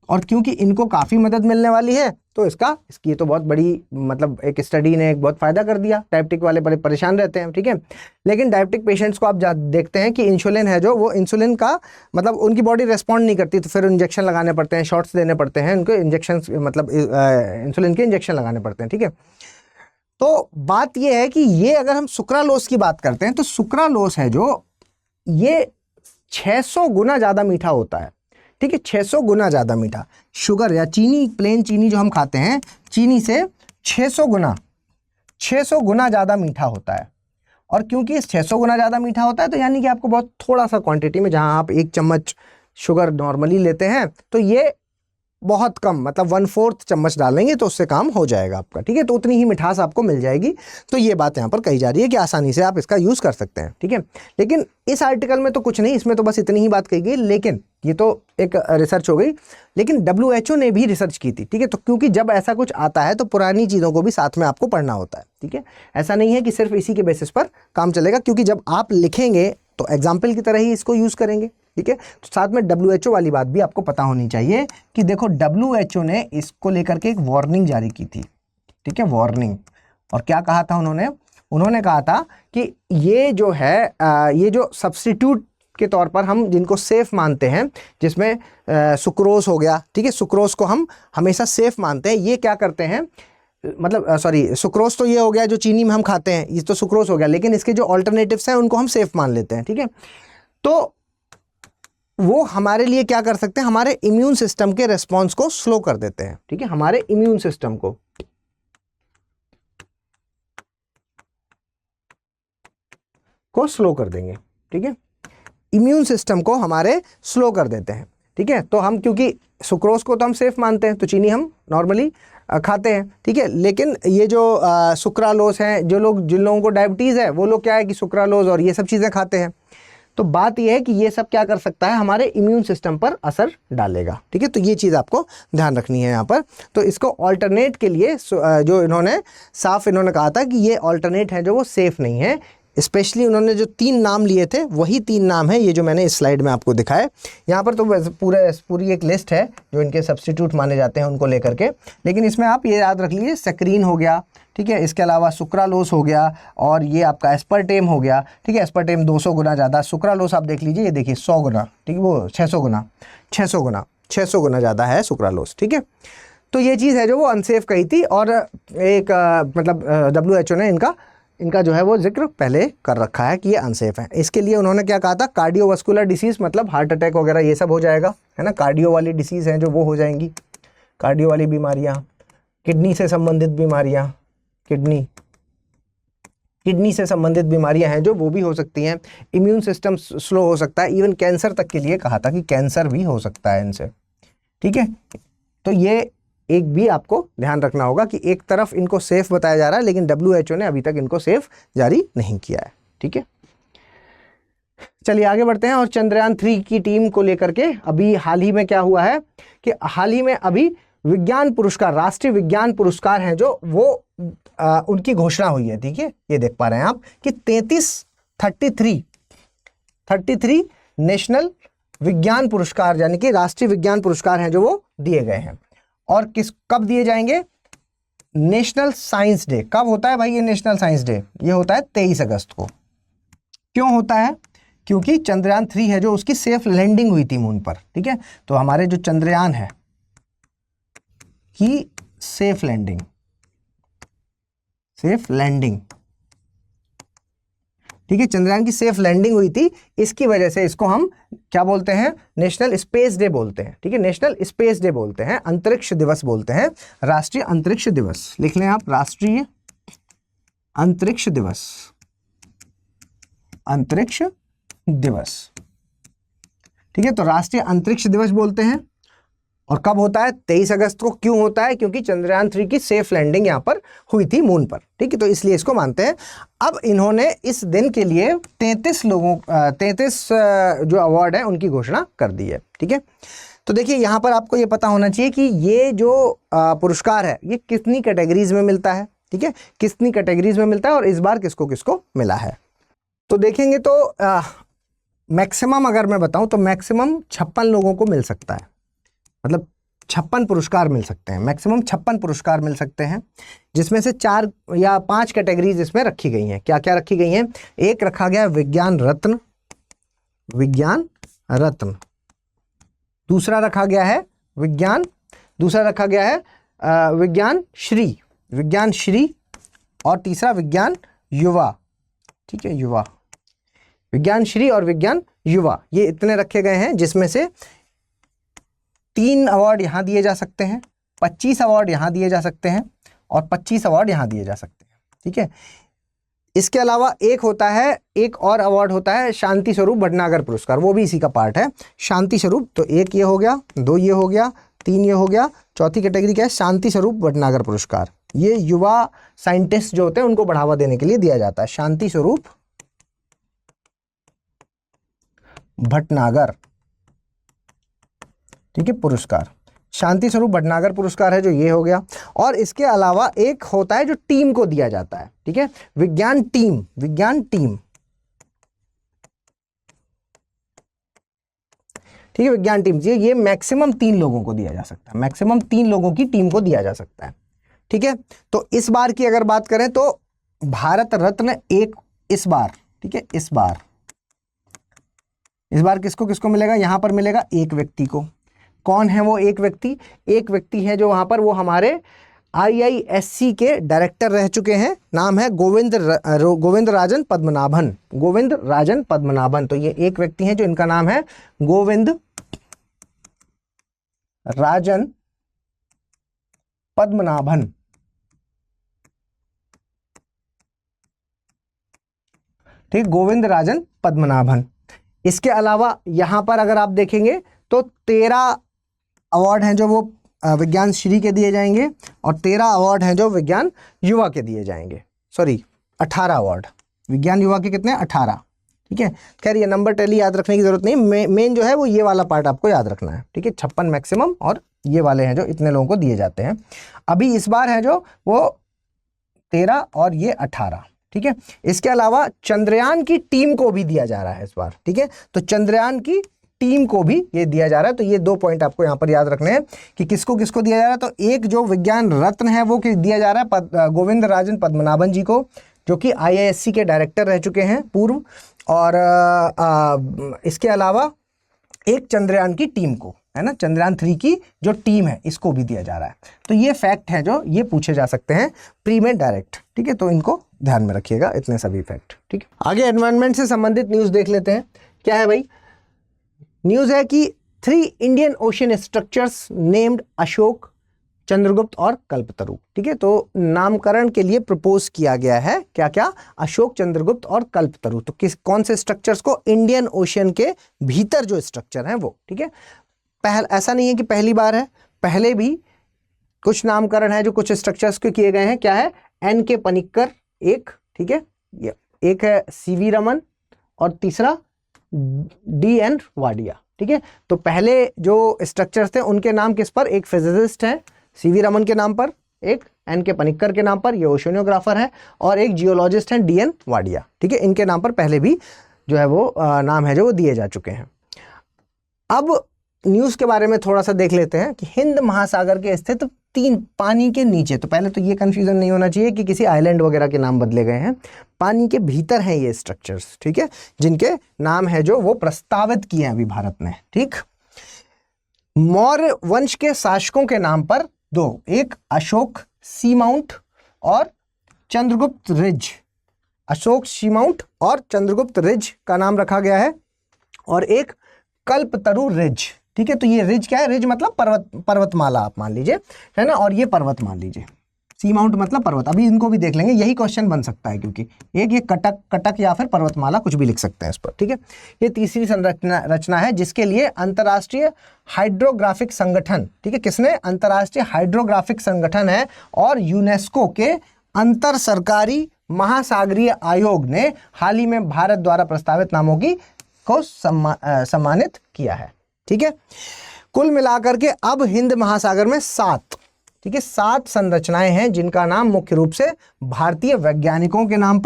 और क्योंकि इनको काफ़ी मदद मिलने वाली है तो इसकी तो बहुत बड़ी मतलब एक स्टडी ने एक बहुत फ़ायदा कर दिया। डायबिटिक वाले बड़े परेशान रहते हैं। ठीक है, लेकिन डायबिटिक पेशेंट्स को आप देखते हैं कि इंसुलिन है जो, वो इंसुलिन का मतलब उनकी बॉडी रेस्पॉन्ड नहीं करती, तो फिर इंजेक्शन लगाने पड़ते हैं, शॉट्स देने पड़ते हैं उनको, इंजेक्शन मतलब इंसुलिन के इंजेक्शन लगाने पड़ते हैं। ठीक है, तो बात ये है कि ये अगर हम सुक्रालोस की बात करते हैं तो सुक्रालोस है जो ये 600 गुना ज़्यादा मीठा होता है। ठीक है, 600 गुना ज़्यादा मीठा, शुगर या चीनी, प्लेन चीनी जो हम खाते हैं, चीनी से 600 गुना ज़्यादा मीठा होता है। और क्योंकि इस 600 गुना ज़्यादा मीठा होता है तो यानी कि आपको बहुत थोड़ा सा क्वांटिटी में, जहां आप 1 चम्मच शुगर नॉर्मली लेते हैं तो ये बहुत कम मतलब 1/4 चम्मच डालेंगे तो उससे काम हो जाएगा आपका। ठीक है, तो उतनी ही मिठास आपको मिल जाएगी। तो ये बात यहाँ पर कही जा रही है कि आसानी से आप इसका यूज़ कर सकते हैं। ठीक है, लेकिन इस आर्टिकल में तो कुछ नहीं, इसमें तो बस इतनी ही बात कही गई, लेकिन ये तो एक रिसर्च हो गई, लेकिन WHO ने भी रिसर्च की थी। ठीक है, तो क्योंकि जब ऐसा कुछ आता है तो पुरानी चीज़ों को भी साथ में आपको पढ़ना होता है। ठीक है, ऐसा नहीं है कि सिर्फ इसी के बेसिस पर काम चलेगा, क्योंकि जब आप लिखेंगे तो एग्जाम्पल की तरह ही इसको यूज़ करेंगे। ठीक है, तो साथ में WHO वाली बात भी आपको पता होनी चाहिए कि देखो WHO ने इसको लेकर के एक वार्निंग जारी की थी। ठीक है, वार्निंग, और क्या कहा था उन्होंने कहा था कि ये जो है ये जो सब्स्टिट्यूट के तौर पर हम जिनको सेफ मानते हैं, जिसमें सुक्रोज हो गया। ठीक है, सुक्रोज को हम हमेशा सेफ मानते हैं। ये क्या करते हैं, मतलब सुक्रोज तो ये हो गया जो चीनी में हम खाते हैं, ये तो सुक्रोज हो गया, लेकिन इसके जो ऑल्टरनेटिव्स हैं उनको हम सेफ मान लेते हैं। ठीक है, तो वो हमारे लिए क्या कर सकते हैं, हमारे इम्यून सिस्टम के रेस्पॉन्स को स्लो कर देते हैं। ठीक है, हमारे इम्यून सिस्टम को स्लो कर देंगे। ठीक है, इम्यून सिस्टम को हमारे स्लो कर देते हैं। ठीक है, तो हम क्योंकि सुक्रोज को तो हम सेफ मानते हैं तो चीनी हम नॉर्मली खाते हैं। ठीक है, लेकिन ये जो सुक्रालोस है, जिन लोगों को डायबिटीज़ है वो लोग क्या है कि सुक्रालोस और ये सब चीज़ें खाते हैं। तो बात यह है कि ये सब क्या कर सकता है, हमारे इम्यून सिस्टम पर असर डालेगा। ठीक है, तो ये चीज़ आपको ध्यान रखनी है यहाँ पर। तो इसको ऑल्टरनेट के लिए जो इन्होंने कहा था कि ये ऑल्टरनेट है जो वो सेफ़ नहीं है। स्पेशली उन्होंने जो 3 नाम लिए थे वही 3 नाम है ये जो मैंने इस स्लाइड में आपको दिखाए। यहाँ पर तो पूरी एक लिस्ट है जो इनके सब्स्टिट्यूट माने जाते हैं उनको लेकर के, लेकिन इसमें आप ये याद रख लीजिए, सेक्रीन हो गया। ठीक है, इसके अलावा सुक्रालोस हो गया, और ये आपका एस्पर्टेम हो गया। ठीक है, एस्पर्टेम 200 गुना ज़्यादा, सुक्रालोस आप देख लीजिए, ये देखिए 100 गुना। ठीक है, वो 600 गुना ज़्यादा है सुक्रालोस। ठीक है, तो ये चीज़ है जो वो अनसेफ कही थी, और एक मतलब WHO ने इनका जो है वो जिक्र पहले कर रखा है कि ये अनसेफ है। इसके लिए उन्होंने क्या कहा था, कार्डियोवास्कुलर डिसीज़, मतलब हार्ट अटैक वगैरह ये सब हो जाएगा, है ना। कार्डियो वाली डिसीज़ हैं जो वो हो जाएंगी, कार्डियो वाली बीमारियाँ, किडनी से संबंधित बीमारियाँ, किडनी से संबंधित बीमारियां हैं जो वो भी हो सकती हैं। इम्यून सिस्टम स्लो हो सकता है, इवन कैंसर तक के लिए कहा था कि कैंसर भी हो सकता है इनसे। ठीक है, तो ये एक भी आपको ध्यान रखना होगा कि एक तरफ इनको सेफ बताया जा रहा है, लेकिन WHO ने अभी तक इनको सेफ जारी नहीं किया है। ठीक है, चलिए आगे बढ़ते हैं। और चंद्रयान 3 की टीम को लेकर के अभी हाल ही में क्या हुआ है कि हाल ही में अभी विज्ञान पुरस्कार, राष्ट्रीय विज्ञान पुरस्कार हैं जो वो उनकी घोषणा हुई है। ठीक है, ये देख पा रहे हैं आप कि 33 नेशनल विज्ञान पुरस्कार यानी कि राष्ट्रीय विज्ञान पुरस्कार हैं जो वो दिए गए हैं। और कब दिए जाएंगे, नेशनल साइंस डे। कब होता है भाई ये नेशनल साइंस डे, ये होता है 23 अगस्त को। क्यों होता है, क्योंकि चंद्रयान 3 है जो उसकी सेफ लैंडिंग हुई थी मून पर। ठीक है, तो हमारे जो चंद्रयान है की सेफ लैंडिंग, ठीक है, चंद्रयान की सेफ लैंडिंग हुई थी, इसकी वजह से इसको हम क्या बोलते हैं, नेशनल स्पेस डे बोलते हैं। ठीक है, नेशनल स्पेस डे बोलते हैं, अंतरिक्ष दिवस बोलते हैं, राष्ट्रीय अंतरिक्ष दिवस लिख लें आप, राष्ट्रीय अंतरिक्ष दिवस, अंतरिक्ष दिवस। ठीक है, तो राष्ट्रीय अंतरिक्ष दिवस बोलते हैं। और कब होता है, 23 अगस्त को। क्यों होता है, क्योंकि चंद्रयान 3 की सेफ लैंडिंग यहां पर हुई थी मून पर। ठीक है, तो इसलिए इसको मानते हैं। अब इन्होंने इस दिन के लिए 33 जो अवार्ड है उनकी घोषणा कर दी है। ठीक है, तो देखिए यहां पर आपको ये पता होना चाहिए कि ये जो पुरस्कार है ये कितनी कैटेगरीज में मिलता है। ठीक है, कितनी कैटेगरीज में मिलता है और इस बार किसको किसको मिला है। तो देखेंगे तो मैक्सिमम अगर मैं बताऊं तो मैक्सिमम 56 लोगों को मिल सकता है, मतलब 56 पुरस्कार मिल सकते हैं, मैक्सिमम 56 पुरस्कार मिल सकते हैं, जिसमें से 4 या 5 कैटेगरीज इसमें रखी गई हैं। क्या क्या रखी गई हैं, एक रखा गया विज्ञान रत्न, विज्ञान रत्न, दूसरा रखा गया है विज्ञान श्री, और तीसरा विज्ञान युवा। ठीक है, युवा, विज्ञान श्री और विज्ञान युवा, ये इतने रखे गए हैं, जिसमें से 3 अवार्ड यहां दिए जा सकते हैं, 25 अवार्ड यहां दिए जा सकते हैं और 25 अवार्ड यहां दिए जा सकते हैं। ठीक है, इसके अलावा एक और अवार्ड होता है शांति स्वरूप भटनागर पुरस्कार, वो भी इसी का पार्ट है, शांति स्वरूप। तो 1 ये हो गया, 2 ये हो गया, 3 ये हो गया, चौथी कैटेगरी क्या है, शांति स्वरूप भटनागर पुरस्कार। ये युवा साइंटिस्ट जो होते हैं उनको बढ़ावा देने के लिए दिया जाता है, शांति स्वरूप भटनागर। ठीक है, पुरस्कार, शांति स्वरूप भटनागर पुरस्कार है जो ये हो गया। और इसके अलावा एक होता है जो टीम को दिया जाता है। ठीक है, विज्ञान टीम, ठीक है, विज्ञान टीम, ये मैक्सिमम 3 लोगों को दिया जा सकता है, मैक्सिमम 3 लोगों की टीम को दिया जा सकता है। ठीक है, तो इस बार की अगर बात करें तो भारत रत्न इस बार, ठीक है, इस बार किसको किसको मिलेगा, यहां पर मिलेगा एक व्यक्ति को। कौन है वो एक व्यक्ति, एक व्यक्ति है जो वहां पर वो हमारे IISc के डायरेक्टर रह चुके हैं, नाम है गोविंद राजन पद्मनाभन, गोविंद राजन पद्मनाभन। तो ये एक व्यक्ति हैं जो इनका नाम है गोविंद राजन पद्मनाभन। ठीक, गोविंद राजन पद्मनाभन। इसके अलावा यहां पर अगर आप देखेंगे तो 13 अवार्ड हैं जो वो विज्ञान श्री के दिए जाएंगे और 13 अवार्ड हैं जो विज्ञान युवा के दिए जाएंगे। 18 अवार्ड विज्ञान युवा के, कितने, 18। ठीक है, खैर ये नंबर टैली याद रखने की जरूरत नहीं, मेन जो है वो ये वाला पार्ट आपको याद रखना है। ठीक है, 56 मैक्सिमम और ये वाले हैं जो इतने लोगों को दिए जाते हैं। अभी इस बार है जो वो 13 और ये 18। ठीक है, इसके अलावा चंद्रयान की टीम को भी दिया जा रहा है इस बार। ठीक है, तो चंद्रयान की टीम को भी ये दिया जा रहा है। तो ये 2 पॉइंट आपको यहां पर याद रखने हैं कि किसको किसको दिया जा रहा है। तो एक जो विज्ञान रत्न है वो दिया जा रहा है गोविंद राजन पद्मनाभन जी को, जो कि IISc के डायरेक्टर रह चुके हैं पूर्व। और इसके अलावा एक चंद्रयान की टीम को, है ना, चंद्रयान 3 की जो टीम है इसको भी दिया जा रहा है। तो ये फैक्ट है जो ये पूछे जा सकते हैं प्री में डायरेक्ट। ठीक है, तो इनको ध्यान में रखिएगा, इतने सभी फैक्ट। ठीक है, आगे एनवायरनमेंट से संबंधित न्यूज देख लेते हैं। क्या है भाई, न्यूज है कि 3 Indian ocean structures named Ashok, Chandragupta और कल्पतरु। ठीक है, तो नामकरण के लिए प्रपोज किया गया है क्या क्या, अशोक, चंद्रगुप्त और कल्पतरु। तो कौन से स्ट्रक्चर्स को, इंडियन ओशन के भीतर जो स्ट्रक्चर हैं वो। ठीक है, ऐसा नहीं है कि पहली बार है, पहले भी कुछ नामकरण है जो कुछ स्ट्रक्चर्स के किए गए हैं। क्या है, NK पनिक्कर एक, ठीक है, एक है CV रमन और तीसरा DN वाडिया। ठीक है, तो पहले जो स्ट्रक्चर्स थे उनके नाम किस पर, एक फिजिसिस्ट है CV रमन के नाम पर, एक NK पनिक्कर के नाम पर, ये ओशनियोग्राफर है, और एक जियोलॉजिस्ट है DN वाडिया। ठीक है, इनके नाम पर पहले भी जो है वो नाम है जो वो दिए जा चुके हैं। अब न्यूज़ के बारे में थोड़ा सा देख लेते हैं कि हिंद महासागर के स्थित 3 पानी के नीचे, तो पहले तो ये कंफ्यूजन नहीं होना चाहिए कि किसी आइलैंड वगैरह के नाम बदले गए हैं, पानी के भीतर हैं ये स्ट्रक्चर्स। ठीक है, जिनके नाम है जो वो प्रस्तावित किए हैं अभी भारत ने। ठीक, मौर्य वंश के शासकों के नाम पर 2, एक अशोक सी माउंट और चंद्रगुप्त रिज। अशोक सीमाउंट और चंद्रगुप्त रिज का नाम रखा गया है, और एक कल्पतरु रिज। ठीक है, तो ये रिज क्या है, रिज मतलब पर्वतमाला आप मान लीजिए, है ना, और ये पर्वत मान लीजिए, सी माउंट मतलब पर्वत। अभी इनको भी देख लेंगे, यही क्वेश्चन बन सकता है, क्योंकि एक ये कटक या फिर पर्वतमाला कुछ भी लिख सकते हैं इस पर। ठीक है, ये तीसरी रचना है जिसके लिए अंतर्राष्ट्रीय हाइड्रोग्राफिक संगठन, ठीक है, किसने, अंतर्राष्ट्रीय हाइड्रोग्राफिक संगठन है, और यूनेस्को के अंतर सरकारी महासागरीय आयोग ने हाल ही में भारत द्वारा प्रस्तावित नामों को सम्मानित किया है। ठीक है, कुल मिलाकर के अब हिंद महासागर में 7, ठीक है, 7 संरचनाएं हैं जिनका नाम मुख्य रूप से भारतीय वैज्ञानिकों के नाम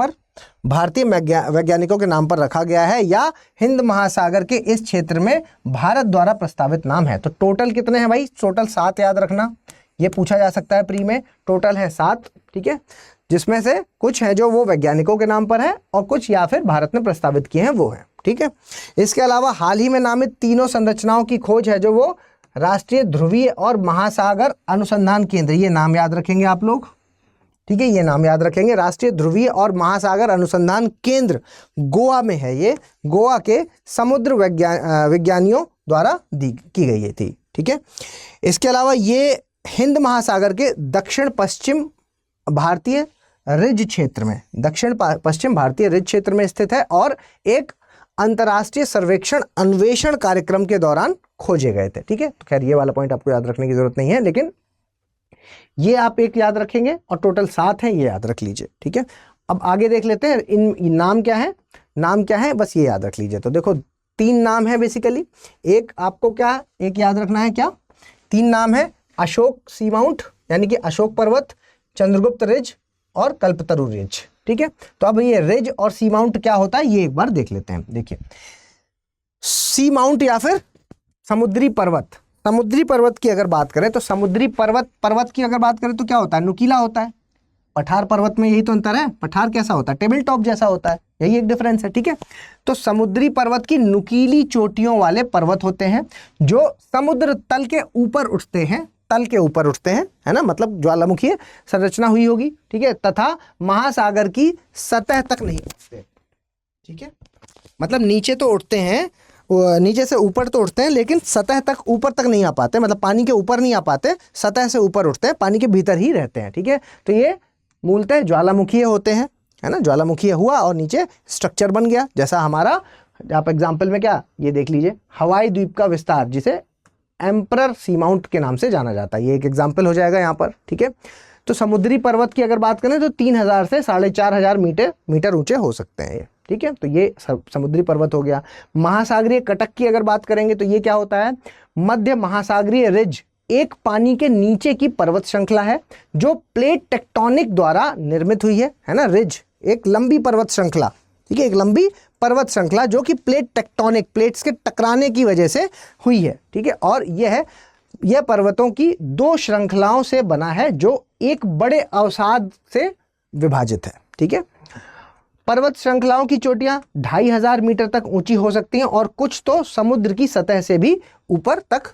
पर रखा गया है, या हिंद महासागर के इस क्षेत्र में भारत द्वारा प्रस्तावित नाम है। तो टोटल कितने हैं भाई, टोटल 7 याद रखना, ये पूछा जा सकता है प्री में, टोटल है 7। ठीक है, जिसमें से कुछ है जो वो वैज्ञानिकों के नाम पर है और कुछ या फिर भारत ने प्रस्तावित किए हैं वो है। ठीक है, इसके अलावा हाल ही में नामित तीनों संरचनाओं की खोज है जो वो राष्ट्रीय ध्रुवीय और महासागर अनुसंधान केंद्र, ये नाम याद रखेंगे आप लोग। ठीक है, ये नाम याद रखेंगे, राष्ट्रीय ध्रुवीय और महासागर अनुसंधान केंद्र गोवा में है, ये गोवा के समुद्र विज्ञानियों द्वारा की गई थी। ठीक है, इसके अलावा ये हिंद महासागर के दक्षिण पश्चिम भारतीय रिज क्षेत्र में, दक्षिण पश्चिम भारतीय रिज क्षेत्र में स्थित है, और एक अंतर्राष्ट्रीय सर्वेक्षण अन्वेषण कार्यक्रम के दौरान खोजे गए थे। ठीक है, तो खैर ये वाला पॉइंट आपको याद रखने की जरूरत नहीं है, लेकिन ये आप एक याद रखेंगे, और टोटल 7 है, ये याद रख लीजिए। ठीक है, अब आगे देख लेते हैं इन नाम क्या है, नाम क्या है, बस ये याद रख लीजिए। तो देखो 3 नाम है बेसिकली, एक आपको क्या एक याद रखना है, क्या 3 नाम है, अशोक सी माउंट यानी कि अशोक पर्वत, चंद्रगुप्त रिज और कल्पतरु रिज। ठीक है, तो अब ये रिज और सी माउंट क्या होता है ये एक बार देख लेते हैं। देखिए, सी माउंट या फिर समुद्री पर्वत की अगर बात करें तो समुद्री पर्वत की अगर बात करें तो क्या होता है, नुकीला होता है। पठार पर्वत में यही तो अंतर है, पठार कैसा होता है, टेबल टॉप जैसा होता है, यही एक डिफरेंस है। ठीक है, तो समुद्री पर्वत की नुकीली चोटियों वाले पर्वत होते हैं जो समुद्र तल के ऊपर उठते हैं, है ना, मतलब ज्वालामुखी संरचना हुई होगी। ठीक है, तथा महासागर की सतह तक नहीं उठते। ठीक है, मतलब नीचे तो उठते हैं, नीचे से ऊपर तो उठते हैं, लेकिन सतह तक ऊपर तक नहीं आ पाते, मतलब पानी के ऊपर नहीं आ पाते, सतह से ऊपर उठते हैं, पानी के भीतर ही रहते हैं। ठीक है, तो ये मूलतः ज्वालामुखी होते हैं, है ना, ज्वालामुखी हुआ और नीचे स्ट्रक्चर बन गया, जैसा हमारा आप एग्जाम्पल में क्या ये देख लीजिए, हवाई द्वीप का विस्तार जिसे एम्परर सी माउंट के नाम से जाना जाता है, ये एक एग्जाम्पल हो जाएगा यहाँ पर। ठीक है, तो समुद्री पर्वत की अगर बात करें तो 3000 से 4500 मीटर ऊंचे हो सकते हैं ये। ठीक है, तो ये समुद्री पर्वत हो गया। महासागरीय कटक की अगर बात करेंगे तो ये क्या होता है, मध्य महासागरीय रिज एक पानी के नीचे की पर्वत श्रृंखला है जो प्लेट टेक्टोनिक द्वारा निर्मित हुई है ना, रिज एक लंबी पर्वत श्रृंखला, ठीक है, एक लंबी पर्वत श्रृंखला जो कि प्लेट्स के टकराने की वजह से हुई है। ठीक है, और यह पर्वतों की 2 श्रृंखलाओं से बना है जो एक बड़े अवसाद से विभाजित है। ठीक है, पर्वत श्रृंखलाओं की चोटियां 2500 मीटर तक ऊंची हो सकती हैं और कुछ तो समुद्र की सतह से भी ऊपर तक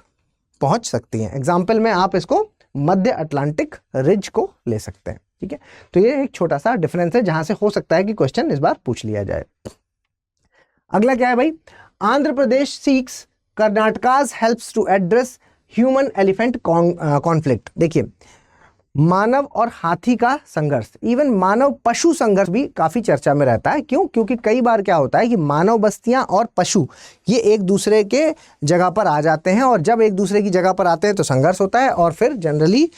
पहुंच सकती हैं। एग्जाम्पल में आप इसको मध्य अटलांटिक रिज को ले सकते हैं। ठीक है, तो ये एक छोटा सा डिफरेंस है जहां से हो सकता है कि क्वेश्चन इस बार पूछ लिया जाए। अगला क्या है भाई, Andhra Pradesh seeks Karnataka's helps to address human elephant conflict. देखिए, मानव और हाथी का संघर्ष, इवन मानव पशु संघर्ष भी काफी चर्चा में रहता है। क्यों? क्योंकि कई बार क्या होता है कि मानव बस्तियां और पशु ये एक दूसरे के जगह पर आ जाते हैं, और जब एक दूसरे की जगह पर आते हैं तो संघर्ष होता है, और फिर जनरली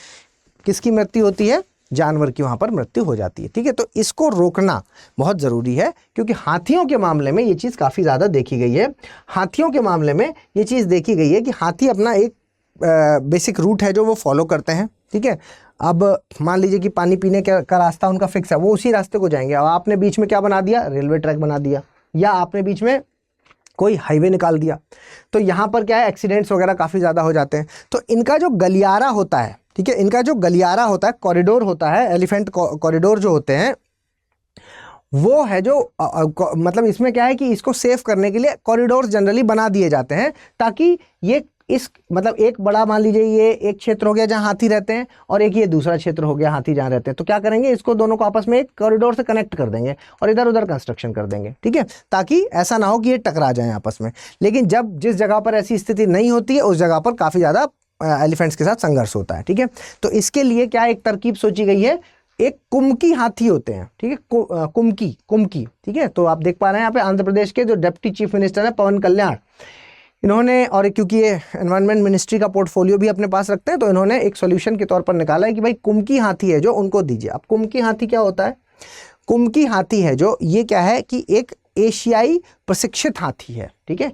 किसकी मृत्यु होती है, जानवर की वहां पर मृत्यु हो जाती है। ठीक है, तो इसको रोकना बहुत ज़रूरी है, क्योंकि हाथियों के मामले में ये चीज़ काफ़ी ज़्यादा देखी गई है। हाथियों के मामले में ये चीज़ देखी गई है कि हाथी अपना एक बेसिक रूट है जो वो फॉलो करते हैं। ठीक है, अब मान लीजिए कि पानी पीने का रास्ता उनका फिक्स है, वो उसी रास्ते को जाएंगे। और आपने बीच में क्या बना दिया, रेलवे ट्रैक बना दिया, या आपने बीच में कोई हाईवे निकाल दिया, तो यहाँ पर क्या है, एक्सीडेंट्स वगैरह काफ़ी ज़्यादा हो जाते हैं। तो इनका जो गलियारा होता है, ठीक है, इनका जो गलियारा होता है, कॉरिडोर होता है, एलिफेंट कॉरिडोर जो होते हैं वो है जो मतलब इसमें क्या है कि इसको सेव करने के लिए कॉरिडोर जनरली बना दिए जाते हैं, ताकि ये इस मतलब एक बड़ा मान लीजिए ये एक क्षेत्र हो गया जहां हाथी रहते हैं और एक ये दूसरा क्षेत्र हो गया हाथी जहां रहते हैं, तो क्या करेंगे, इसको दोनों को आपस में एक कॉरिडोर से कनेक्ट कर देंगे और इधर उधर कंस्ट्रक्शन कर देंगे, ठीक है, ताकि ऐसा ना हो कि ये टकरा जाएं आपस में। लेकिन जब जिस जगह पर ऐसी स्थिति नहीं होती है उस जगह पर काफ़ी ज़्यादा एलिफेंट्स के साथ संघर्ष होता है, ठीक है। तो इसके लिए क्या एक तरकीब सोची गई है, एक कुमकी हाथी होते हैं, ठीक है, कुमकी, ठीक है। तो आप देख पा रहे हैं यहाँ पे आंध्र प्रदेश के जो डिप्टी चीफ मिनिस्टर है पवन कल्याण, इन्होंने, और क्योंकि ये एनवायरनमेंट मिनिस्ट्री का पोर्टफोलियो भी अपने पास रखते हैं, तो इन्होंने एक सॉल्यूशन के तौर पर निकाला है कि भाई कुमकी हाथी है जो उनको दीजिए। अब कुमकी हाथी क्या होता है, कुमकी हाथी है जो ये क्या है कि एक एशियाई प्रशिक्षित हाथी है, ठीक है,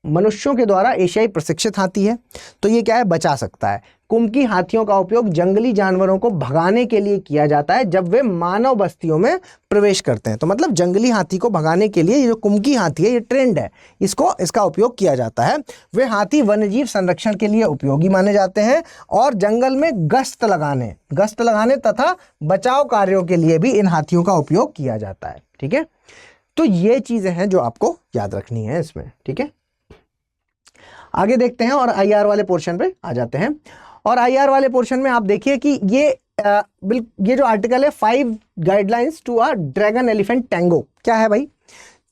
मनुष्यों के द्वारा एशियाई प्रशिक्षित हाथी है। तो ये क्या है, बचा सकता है। कुमकी हाथियों का उपयोग जंगली जानवरों को भगाने के लिए किया जाता है जब वे मानव बस्तियों में प्रवेश करते हैं। तो मतलब जंगली हाथी को भगाने के लिए ये जो कुमकी हाथी है, ये ट्रेंड है, इसका उपयोग किया जाता है। वे हाथी वन्यजीव संरक्षण के लिए उपयोगी माने जाते हैं और जंगल में गश्त लगाने तथा बचाव कार्यों के लिए भी इन हाथियों का उपयोग किया जाता है, ठीक है। तो ये चीजें हैं जो आपको याद रखनी है इसमें, ठीक है। आगे देखते हैं और आईआर वाले पोर्शन पे आ जाते हैं। और आईआर वाले पोर्शन में आप देखिए कि ये जो आर्टिकल है 5 guidelines to a dragon elephant tango, क्या है भाई,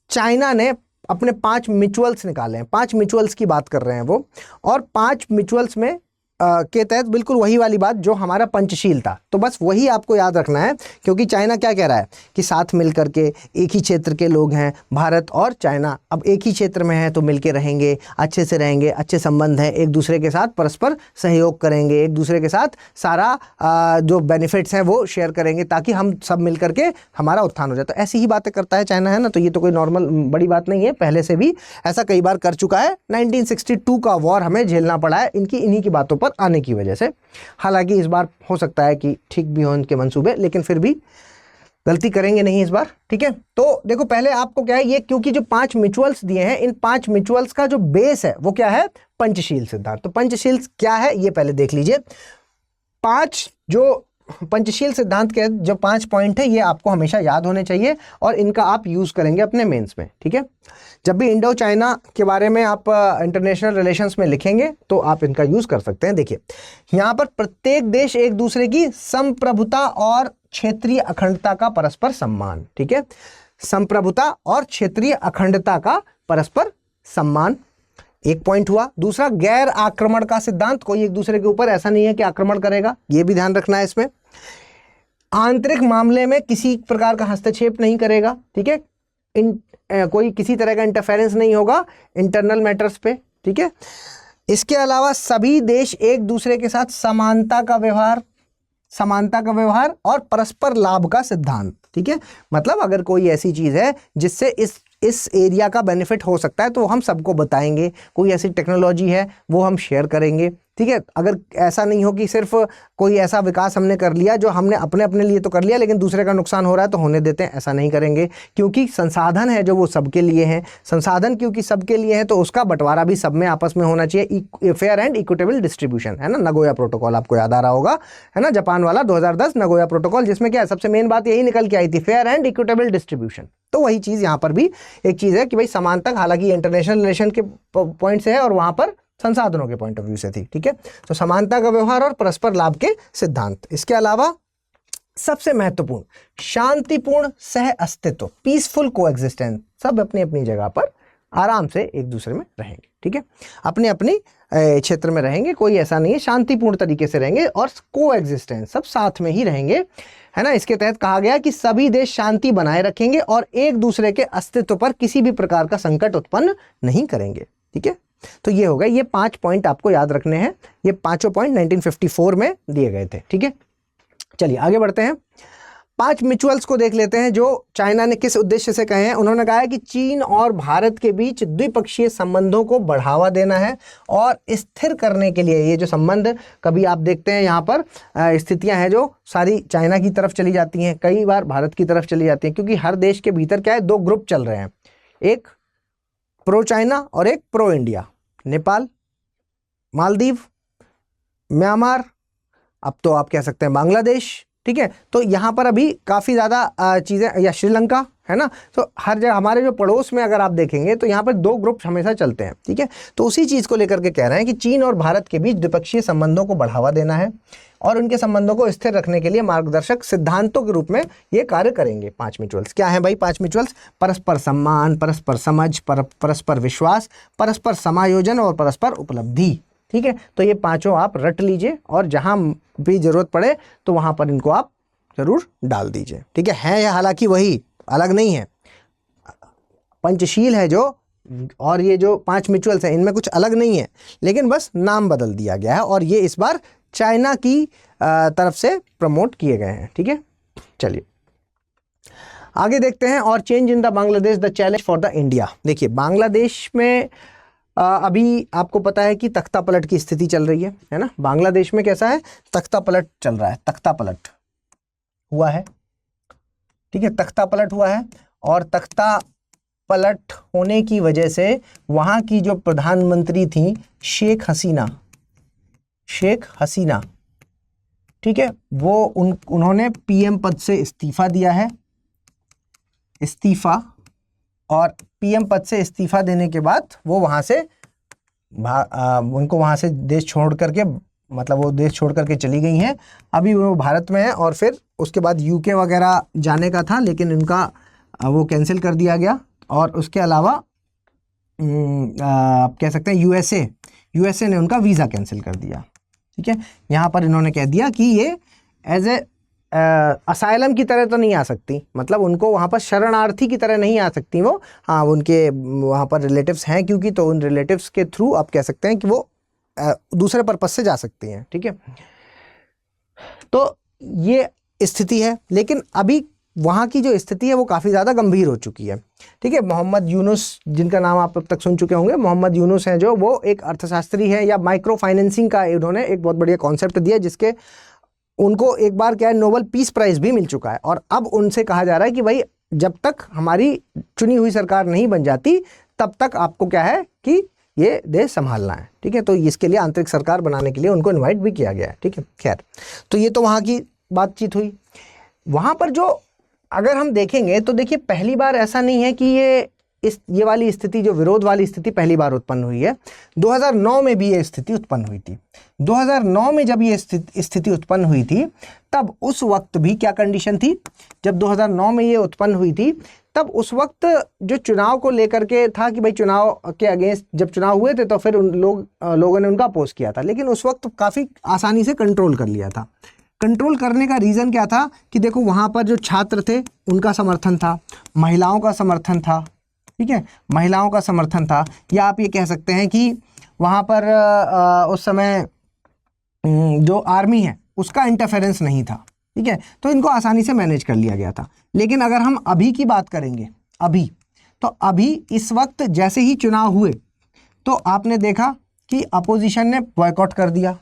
चाइना ने अपने 5 म्यूचुअल्स निकाले हैं, 5 म्यूचुअल्स की बात कर रहे हैं वो, और 5 म्यूचुअल्स में के तहत बिल्कुल वही वाली बात जो हमारा पंचशील था, तो बस वही आपको याद रखना है। क्योंकि चाइना क्या कह रहा है कि साथ मिलकर के एक ही क्षेत्र के लोग हैं, भारत और चाइना अब एक ही क्षेत्र में है तो मिलके रहेंगे, अच्छे से रहेंगे, अच्छे संबंध हैं, एक दूसरे के साथ परस्पर सहयोग करेंगे, एक दूसरे के साथ सारा जो बेनिफिट्स हैं वो शेयर करेंगे ताकि हम सब मिलकर के हमारा उत्थान हो जाए। तो ऐसी ही बातें करता है चाइना, है ना। तो ये तो कोई नॉर्मल बड़ी बात नहीं है, पहले से भी ऐसा कई बार कर चुका है। 1962 का वॉर हमें झेलना पड़ा है इन्हीं की बातों पर आने की वजह से। हालांकि इस बार हो सकता है कि ठीक भी हो इनके मंसूबे, लेकिन फिर भी गलती करेंगे नहीं इस बार, ठीक है। तो देखो पहले आपको क्या है, ये क्योंकि जो 5 म्यूचुअल्स दिए हैं, इन 5 म्यूचुअल्स का जो बेस है वो क्या है, पंचशील सिद्धांत। तो पंचशील क्या है ये पहले देख लीजिए। 5 जो पंचशील सिद्धांत के जो 5 पॉइंट है ये आपको हमेशा याद होने चाहिए और इनका आप यूज करेंगे अपने मेंस में, ठीक है। जब भी इंडो चाइना के बारे में आप इंटरनेशनल रिलेशंस में लिखेंगे तो आप इनका यूज कर सकते हैं। देखिए यहाँ पर प्रत्येक देश एक दूसरे की संप्रभुता और क्षेत्रीय अखंडता का परस्पर सम्मान, ठीक है, संप्रभुता और क्षेत्रीय अखंडता का परस्पर सम्मान, एक पॉइंट हुआ। दूसरा, गैर आक्रमण का सिद्धांत, कोई एक दूसरे के ऊपर ऐसा नहीं है कि आक्रमण करेगा, ये भी ध्यान रखना है इसमें। आंतरिक मामले में किसी प्रकार का हस्तक्षेप नहीं करेगा, ठीक है, कोई किसी तरह का इंटरफेरेंस नहीं होगा इंटरनल मैटर्स पे, ठीक है। इसके अलावा सभी देश एक दूसरे के साथ समानता का व्यवहार और परस्पर लाभ का सिद्धांत, ठीक है। मतलब अगर कोई ऐसी चीज है जिससे इस एरिया का बेनिफिट हो सकता है तो हम सबको बताएंगे, कोई ऐसी टेक्नोलॉजी है वो हम शेयर करेंगे, ठीक है। अगर ऐसा नहीं हो कि सिर्फ कोई ऐसा विकास हमने कर लिया जो हमने अपने लिए तो कर लिया लेकिन दूसरे का नुकसान हो रहा है तो होने देते हैं, ऐसा नहीं करेंगे। क्योंकि संसाधन है जो वो सबके लिए हैं, संसाधन क्योंकि सबके लिए है तो उसका बंटवारा भी सब में आपस में होना चाहिए, फेयर एंड इक्विटेबल डिस्ट्रीब्यूशन, है ना। नगोया प्रोटोकॉल आपको याद आ रहा होगा, है ना, जापान वाला 2010 नगोया प्रोटोकॉल, जिसमें क्या सबसे मेन बात यही निकल के आई थी, फेयर एंड इक्विटेबल डिस्ट्रीब्यूशन। तो वही चीज यहाँ पर भी एक चीज है कि भाई समानता, हालांकि इंटरनेशनल रिलेशन के पॉइंट से है और वहां पर संसाधनों के पॉइंट ऑफ व्यू से थी, ठीक है। तो समानता का व्यवहार और परस्पर लाभ के सिद्धांत। इसके अलावा सबसे महत्वपूर्ण, शांतिपूर्ण सह अस्तित्व, पीसफुल कोएग्जिस्टेंस, सब अपनी अपनी जगह पर आराम से एक दूसरे में रहेंगे, ठीक है, अपनी अपनी क्षेत्र में रहेंगे, कोई ऐसा नहीं है, शांतिपूर्ण तरीके से रहेंगे और कोएग्जिस्टेंस, सब साथ में ही रहेंगे, है ना। इसके तहत कहा गया कि सभी देश शांति बनाए रखेंगे और एक दूसरे के अस्तित्व पर किसी भी प्रकार का संकट उत्पन्न नहीं करेंगे, ठीक है। तो ये होगा, ये 5 पॉइंट आपको याद रखने हैं, ये पांचों पॉइंट 1954 में दिए गए थे, ठीक है। चलिए आगे बढ़ते हैं, 5 म्यूचुअल्स को देख लेते हैं जो चाइना ने किस उद्देश्य से कहे हैं। उन्होंने कहा है कि चीन और भारत के बीच द्विपक्षीय संबंधों को बढ़ावा देना है और स्थिर करने के लिए, ये जो संबंध कभी आप देखते हैं यहाँ पर स्थितियां हैं जो सारी चाइना की तरफ चली जाती हैं, कई बार भारत की तरफ चली जाती हैं, क्योंकि हर देश के भीतर क्या है, 2 ग्रुप चल रहे हैं, एक प्रो चाइना और एक pro India. Nepal, Maldives, Myanmar, अब तो आप कह सकते हैं बांग्लादेश, ठीक है। तो यहाँ पर अभी काफ़ी ज़्यादा चीज़ें, या श्रीलंका है ना, तो हर जगह हमारे जो पड़ोस में अगर आप देखेंगे तो यहाँ पर दो ग्रुप हमेशा चलते हैं, ठीक है। तो उसी चीज़ को लेकर के कह रहे हैं कि चीन और भारत के बीच द्विपक्षीय संबंधों को बढ़ावा देना है और उनके संबंधों को स्थिर रखने के लिए मार्गदर्शक सिद्धांतों के रूप में ये कार्य करेंगे। 5 म्यूचुअल्स क्या है भाई? 5 म्यूचुअल्स: परस्पर सम्मान, परस्पर समझ, परस्पर विश्वास, परस्पर समायोजन और परस्पर उपलब्धि, ठीक है। तो ये पांचों आप रट लीजिए और जहां भी जरूरत पड़े तो वहां पर इनको आप जरूर डाल दीजिए, ठीक है। ये हालांकि वही, अलग नहीं है, पंचशील है जो, और ये जो 5 म्यूचुअल्स हैं इनमें कुछ अलग नहीं है, लेकिन बस नाम बदल दिया गया है और ये इस बार चाइना की तरफ से प्रमोट किए गए हैं, ठीक है। चलिए आगे देखते हैं। और change in the Bangladesh, the challenge for the India. देखिए बांग्लादेश में अभी आपको पता है कि तख्ता पलट की स्थिति चल रही है ना। बांग्लादेश में कैसा है? तख्ता पलट चल रहा है, तख्ता पलट हुआ है, ठीक है। तख्ता पलट हुआ है और तख्ता पलट होने की वजह से वहां की जो प्रधानमंत्री थी शेख हसीना, ठीक है, वो उन्होंने पीएम पद से इस्तीफा दिया है, और पीएम पद से इस्तीफा देने के बाद वो वहां से उनको वहां से देश छोड़ करके, मतलब वो देश छोड़ करके चली गई हैं। अभी वो भारत में है और फिर उसके बाद यूके वगैरह जाने का था, लेकिन उनका वो कैंसिल कर दिया गया। और उसके अलावा आप कह सकते हैं यूएसए ने उनका वीज़ा कैंसिल कर दिया, ठीक है। यहाँ पर इन्होंने कह दिया कि ये एज ए असाइलम की तरह तो नहीं आ सकती, मतलब उनको वहाँ पर शरणार्थी की तरह नहीं आ सकती वो। हाँ, उनके वहाँ पर रिलेटिव्स हैं क्योंकि, तो उन रिलेटिव्स के थ्रू आप कह सकते हैं कि वो दूसरे पर्पस से जा सकती हैं, ठीक है। तो ये स्थिति है, लेकिन अभी वहाँ की जो स्थिति है वो काफ़ी ज़्यादा गंभीर हो चुकी है, ठीक है। मोहम्मद यूनुस, जिनका नाम आप अब तक सुन चुके होंगे, मोहम्मद यूनुस हैं जो, वो एक अर्थशास्त्री है, या माइक्रो फाइनेंसिंग का उन्होंने एक बहुत बढ़िया कॉन्सेप्ट दिया, जिसके उनको एक बार क्या है नोबेल पीस प्राइज़ भी मिल चुका है। और अब उनसे कहा जा रहा है कि भाई जब तक हमारी चुनी हुई सरकार नहीं बन जाती तब तक आपको क्या है कि ये देश संभालना है, ठीक है। तो इसके लिए आंतरिक सरकार बनाने के लिए उनको इनवाइट भी किया गया है, ठीक है। खैर, तो ये तो वहाँ की बातचीत हुई। वहाँ पर जो अगर हम देखेंगे तो देखिए पहली बार ऐसा नहीं है कि ये वाली स्थिति, जो विरोध वाली स्थिति पहली बार उत्पन्न हुई है। 2009 में भी ये स्थिति उत्पन्न हुई थी। 2009 में जब ये स्थिति उत्पन्न हुई थी तब उस वक्त भी क्या कंडीशन थी? जब 2009 में ये उत्पन्न हुई थी तब उस वक्त जो चुनाव को लेकर के था कि भाई चुनाव के अगेंस्ट जब चुनाव हुए थे तो फिर उन लोगों ने उनका अपोज किया था, लेकिन उस वक्त काफ़ी आसानी से कंट्रोल कर लिया था। कंट्रोल करने का रीज़न क्या था कि देखो वहाँ पर जो छात्र थे उनका समर्थन था, महिलाओं का समर्थन था, ठीक है, महिलाओं का समर्थन था, या आप ये कह सकते हैं कि वहाँ पर उस समय जो आर्मी है उसका इंटरफेरेंस नहीं था, ठीक है। तो इनको आसानी से मैनेज कर लिया गया था। लेकिन अगर हम अभी की बात करेंगे, अभी इस वक्त जैसे ही चुनाव हुए तो आपने देखा कि अपोजिशन ने बॉयकॉट कर दिया,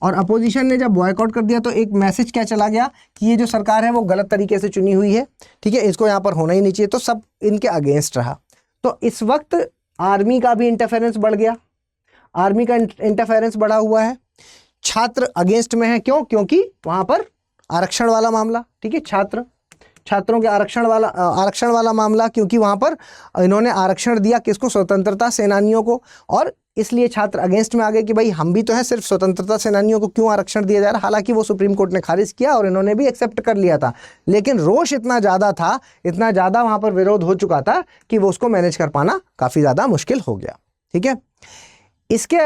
और अपोजिशन ने जब बॉयकॉट कर दिया तो एक मैसेज क्या चला गया कि ये जो सरकार है वो गलत तरीके से चुनी हुई है, ठीक है, इसको यहाँ पर होना ही नहीं चाहिए। तो सब इनके अगेंस्ट रहा। तो इस वक्त आर्मी का भी इंटरफेरेंस बढ़ गया, आर्मी का इंटरफेरेंस बढ़ा हुआ है। छात्र अगेंस्ट में है, क्यों? क्योंकि वहाँ पर आरक्षण वाला मामला, ठीक है, छात्रों के आरक्षण वाला मामला, क्योंकि वहाँ पर इन्होंने आरक्षण दिया किसको? स्वतंत्रता सेनानियों को, और इसलिए छात्र अगेंस्ट में आ गए कि भाई हम भी तो हैं, सिर्फ स्वतंत्रता सेनानियों को क्यों आरक्षण दिया जा रहा है। हालांकि वो सुप्रीम कोर्ट ने खारिज किया और इन्होंने भी एक्सेप्ट कर लिया था, लेकिन रोष इतना ज़्यादा था, इतना ज़्यादा वहाँ पर विरोध हो चुका था कि वो उसको मैनेज कर पाना काफ़ी ज़्यादा मुश्किल हो गया, ठीक है। इसके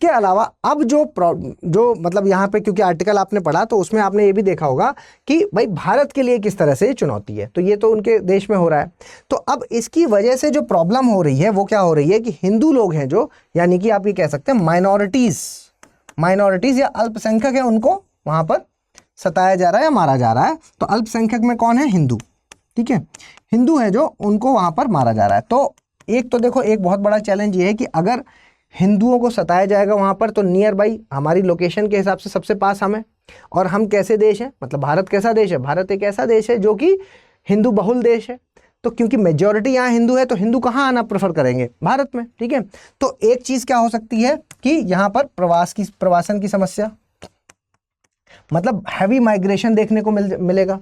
अलावा अब जो मतलब यहाँ पे, क्योंकि आर्टिकल आपने पढ़ा तो उसमें आपने ये भी देखा होगा कि भाई भारत के लिए किस तरह से चुनौती है, तो ये तो उनके देश में हो रहा है। तो अब इसकी वजह से जो प्रॉब्लम हो रही है वो क्या हो रही है कि हिंदू लोग हैं जो, यानी कि आप ये कह सकते हैं माइनॉरिटीज़ या अल्पसंख्यक है, उनको वहाँ पर सताया जा रहा है या मारा जा रहा है। तो अल्पसंख्यक में कौन है? हिंदू, ठीक है, हिंदू है जो, उनको वहाँ पर मारा जा रहा है। तो एक तो देखो एक बहुत बड़ा चैलेंज ये है कि अगर हिंदुओं को सताया जाएगा वहाँ पर तो नियर बाई हमारी लोकेशन के हिसाब से सबसे पास हम हैं, और हम कैसे देश हैं, मतलब भारत कैसा देश है? भारत एक ऐसा देश है जो कि हिंदू बहुल देश है। तो क्योंकि मेजॉरिटी यहाँ हिंदू है तो हिंदू कहाँ आना प्रेफर करेंगे? भारत में, ठीक है। तो एक चीज़ क्या हो सकती है कि यहाँ पर प्रवासन की समस्या, मतलब हैवी माइग्रेशन देखने को मिलेगा।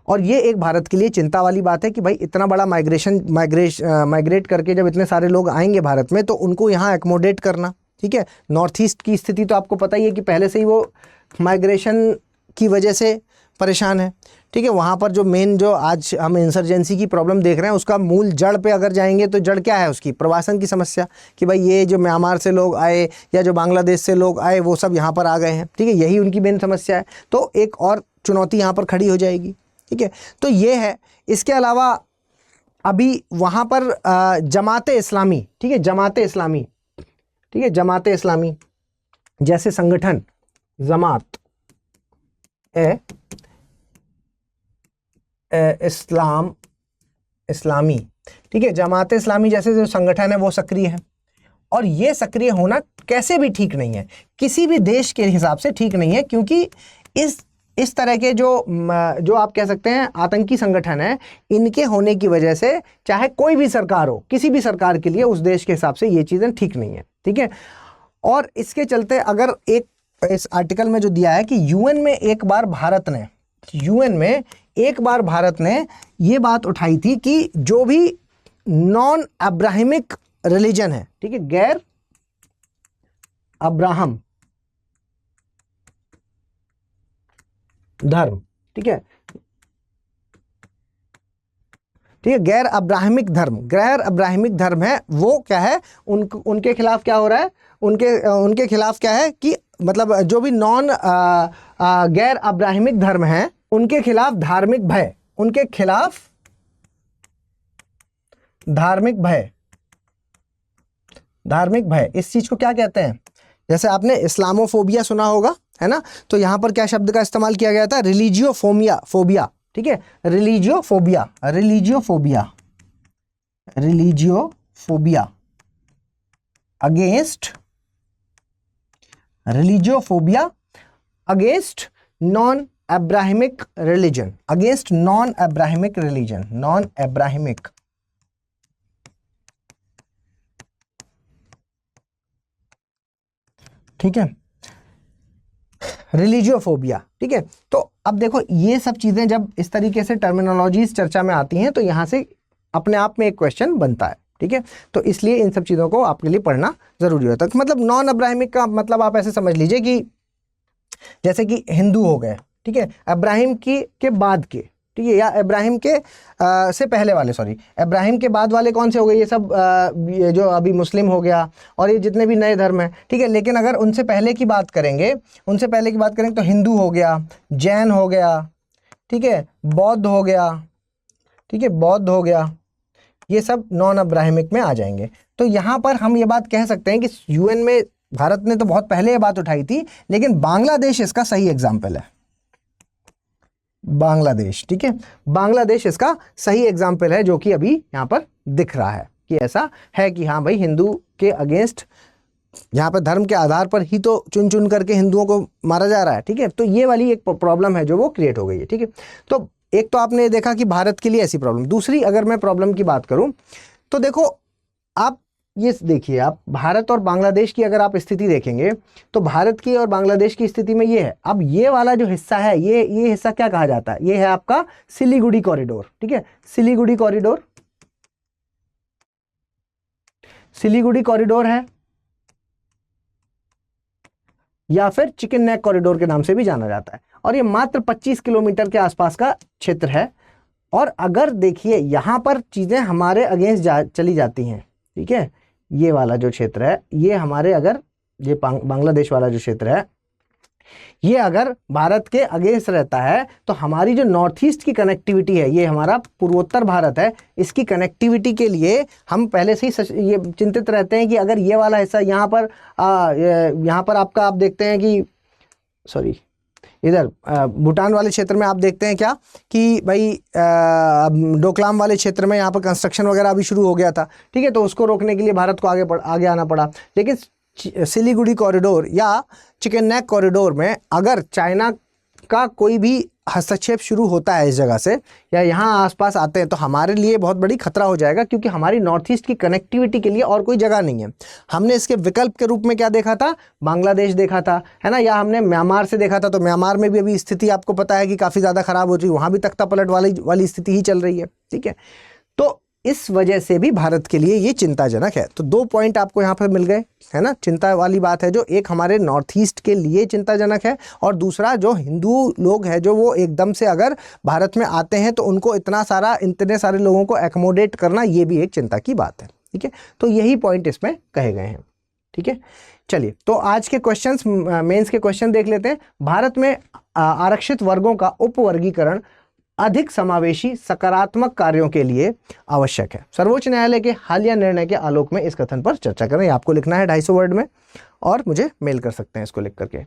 और ये एक भारत के लिए चिंता वाली बात है कि भाई इतना बड़ा माइग्रेट करके जब इतने सारे लोग आएंगे भारत में तो उनको यहाँ एकोमोडेट करना, ठीक है। नॉर्थ ईस्ट की स्थिति तो आपको पता ही है कि पहले से ही वो माइग्रेशन की वजह से परेशान है, ठीक है। वहाँ पर जो मेन जो आज हम इंसर्जेंसी की प्रॉब्लम देख रहे हैं उसका मूल जड़ पे अगर जाएंगे तो जड़ क्या है उसकी, प्रवासन की समस्या, कि भाई ये जो म्यांमार से लोग आए या जो बांग्लादेश से लोग आए वो सब यहाँ पर आ गए हैं, ठीक है। यही उनकी मेन समस्या है। तो एक और चुनौती यहाँ पर खड़ी हो जाएगी, ठीक है। तो ये है। इसके अलावा अभी वहाँ पर जमाते इस्लामी, ठीक है, जमाते इस्लामी, ठीक है, जमाते इस्लामी जैसे संगठन, जमात इस्लामी, ठीक है, जमात इस्लामी जैसे जो संगठन है वो सक्रिय है। और ये सक्रिय होना कैसे भी ठीक नहीं है, किसी भी देश के हिसाब से ठीक नहीं है, क्योंकि इस तरह के जो आप कह सकते हैं आतंकी संगठन है, इनके होने की वजह से चाहे कोई भी सरकार हो, किसी भी सरकार के लिए उस देश के हिसाब से ये चीज़ें ठीक नहीं है, ठीक है। और इसके चलते अगर इस आर्टिकल में जो दिया है कि यूएन में एक बार भारत ने ये बात उठाई थी कि जो भी नॉन अब्राहमिक रिलीजन है, ठीक है, गैर अब्राहम धर्म, ठीक है, गैर अब्राहमिक धर्म है, वो क्या है, उनके खिलाफ क्या हो रहा है, उनके खिलाफ क्या है कि मतलब जो भी नॉन गैर अब्राहमिक धर्म है उनके खिलाफ धार्मिक भय, इस चीज को क्या कहते हैं, जैसे आपने इस्लामोफोबिया सुना होगा, है ना। तो यहां पर क्या शब्द का इस्तेमाल किया गया था, रिलीजियोफोबिया, ठीक है, रिलीजियोफोबिया अगेंस्ट नॉन अब्राहमिक रिलीजन, ठीक है, रिलीजियोफोबिया, ठीक है। तो अब देखो ये सब चीजें जब इस तरीके से टर्मिनोलॉजीज चर्चा में आती हैं तो यहां से अपने आप में एक क्वेश्चन बनता है, ठीक है। तो इसलिए इन सब चीजों को आपके लिए पढ़ना जरूरी होता है। मतलब नॉन अब्राहमिक का मतलब आप ऐसे समझ लीजिए कि जैसे कि हिंदू हो गए, ठीक है, अब्राहिम के बाद के, ठीक है, या इब्राहिम के से पहले वाले, इब्राहिम के बाद वाले कौन से हो गए, ये सब ये जो अभी मुस्लिम हो गया और ये जितने भी नए धर्म हैं, ठीक है। लेकिन अगर उनसे पहले की बात करेंगे तो हिंदू हो गया, जैन हो गया, ठीक है, बौद्ध हो गया, ये सब नॉन अब्राहमिक में आ जाएंगे। तो यहाँ पर हम ये बात कह सकते हैं कि यूएन में भारत ने तो बहुत पहले ये बात उठाई थी, लेकिन बांग्लादेश इसका सही एग्जाम्पल है, बांग्लादेश, ठीक है, बांग्लादेश इसका सही एग्जाम्पल है, जो कि अभी यहाँ पर दिख रहा है कि ऐसा है कि हाँ भाई हिंदू के अगेंस्ट यहाँ पर धर्म के आधार पर ही तो चुन करके हिंदुओं को मारा जा रहा है, ठीक है। तो ये वाली एक प्रॉब्लम है जो वो क्रिएट हो गई है, ठीक है। तो एक तो आपने देखा कि भारत के लिए ऐसी प्रॉब्लम, दूसरी अगर मैं प्रॉब्लम की बात करूं तो देखो आप ये देखिए, आप भारत और बांग्लादेश की अगर आप स्थिति देखेंगे तो भारत की और बांग्लादेश की स्थिति में ये है। अब ये वाला जो हिस्सा है, ये हिस्सा क्या कहा जाता है, ये है आपका सिलीगुड़ी कॉरिडोर, ठीक है, सिलीगुड़ी कॉरिडोर है या फिर चिकन नेक कॉरिडोर के नाम से भी जाना जाता है। और ये मात्र 25 किलोमीटर के आसपास का क्षेत्र है। और अगर देखिए यहाँ पर चीजें हमारे अगेंस्ट चली जाती हैं, ठीक है, ये वाला जो क्षेत्र है, ये हमारे अगर ये बांग्लादेश वाला जो क्षेत्र है, ये अगर भारत के अगेंस्ट रहता है तो हमारी जो नॉर्थ ईस्ट की कनेक्टिविटी है, ये हमारा पूर्वोत्तर भारत है, इसकी कनेक्टिविटी के लिए हम पहले से ही ये चिंतित रहते हैं कि अगर ये वाला हिस्सा यहाँ पर आपका आप देखते हैं कि इधर भूटान वाले क्षेत्र में आप देखते हैं क्या कि भाई डोकलाम वाले क्षेत्र में यहाँ पर कंस्ट्रक्शन वगैरह अभी शुरू हो गया था, ठीक है। तो उसको रोकने के लिए भारत को आगे आना पड़ा। लेकिन सिलीगुड़ी कॉरिडोर या चिकन नेक कॉरिडोर में अगर चाइना का कोई भी हस्तक्षेप शुरू होता है इस जगह से या यहाँ आसपास आते हैं तो हमारे लिए बहुत बड़ी खतरा हो जाएगा, क्योंकि हमारी नॉर्थ ईस्ट की कनेक्टिविटी के लिए और कोई जगह नहीं है। हमने इसके विकल्प के रूप में क्या देखा था, बांग्लादेश देखा था, है ना, या हमने म्यांमार से देखा था। तो म्यांमार में भी अभी स्थिति आपको पता है कि काफ़ी ज़्यादा खराब हो रही है, वहाँ भी तख्ता पलट वाली स्थिति ही चल रही है, ठीक है। तो इस वजह से भी भारत के लिए ये चिंताजनक है। तो 2 पॉइंट आपको यहाँ पर मिल गए, है ना, चिंता वाली बात है जो एक हमारे नॉर्थ ईस्ट के लिए चिंताजनक है, और दूसरा जो हिंदू लोग हैं जो वो एकदम से अगर भारत में आते हैं तो उनको इतने सारे लोगों को एकोमोडेट करना, ये भी एक चिंता की बात है, ठीक है। तो यही पॉइंट इसमें कहे गए हैं, ठीक है। चलिए, तो आज के क्वेश्चंस, मेंस के क्वेश्चन देख लेते हैं। भारत में आरक्षित वर्गों का उपवर्गीकरण अधिक समावेशी सकारात्मक कार्यों के लिए आवश्यक है। सर्वोच्च न्यायालय के हालिया निर्णय के आलोक में इस कथन पर चर्चा करें। आपको लिखना है 250 वर्ड में और मुझे मेल कर सकते हैं इसको लिख करके।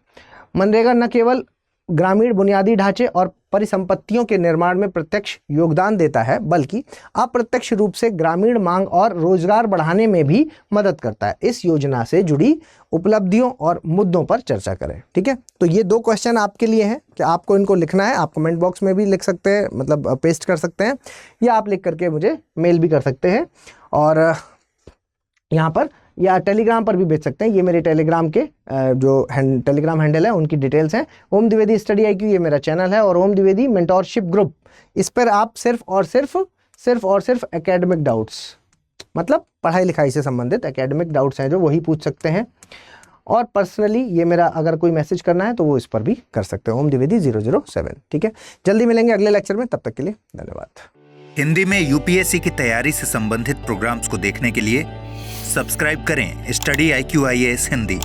मनरेगा न केवल ग्रामीण बुनियादी ढांचे और परिसंपत्तियों के निर्माण में प्रत्यक्ष योगदान देता है, बल्कि अप्रत्यक्ष रूप से ग्रामीण मांग और रोजगार बढ़ाने में भी मदद करता है। इस योजना से जुड़ी उपलब्धियों और मुद्दों पर चर्चा करें, ठीक है। तो ये 2 क्वेश्चन आपके लिए हैं कि आपको इनको लिखना है। आप कमेंट बॉक्स में भी लिख सकते हैं, मतलब पेस्ट कर सकते हैं, या आप लिख करके मुझे मेल भी कर सकते हैं, और यहाँ पर या टेलीग्राम पर भी भेज सकते हैं। ये मेरे टेलीग्राम के जो टेलीग्राम हैंडल है उनकी डिटेल्स हैं। ओम द्विवेदी स्टडी IQ ये मेरा चैनल है, और ओम द्विवेदी मेंटोरशिप ग्रुप, इस पर आप सिर्फ और सिर्फ एकेडमिक डाउट्स, मतलब पढ़ाई लिखाई से संबंधित एकेडमिक डाउट्स हैं जो वही पूछ सकते हैं। और पर्सनली ये मेरा अगर कोई मैसेज करना है तो वो इस पर भी कर सकते हैं, ओम द्विवेदी 007, ठीक है। जल्दी मिलेंगे अगले लेक्चर में, तब तक के लिए धन्यवाद। हिंदी में UPSC की तैयारी से संबंधित प्रोग्राम्स को देखने के लिए सब्सक्राइब करें स्टडी IQ IAS हिंदी।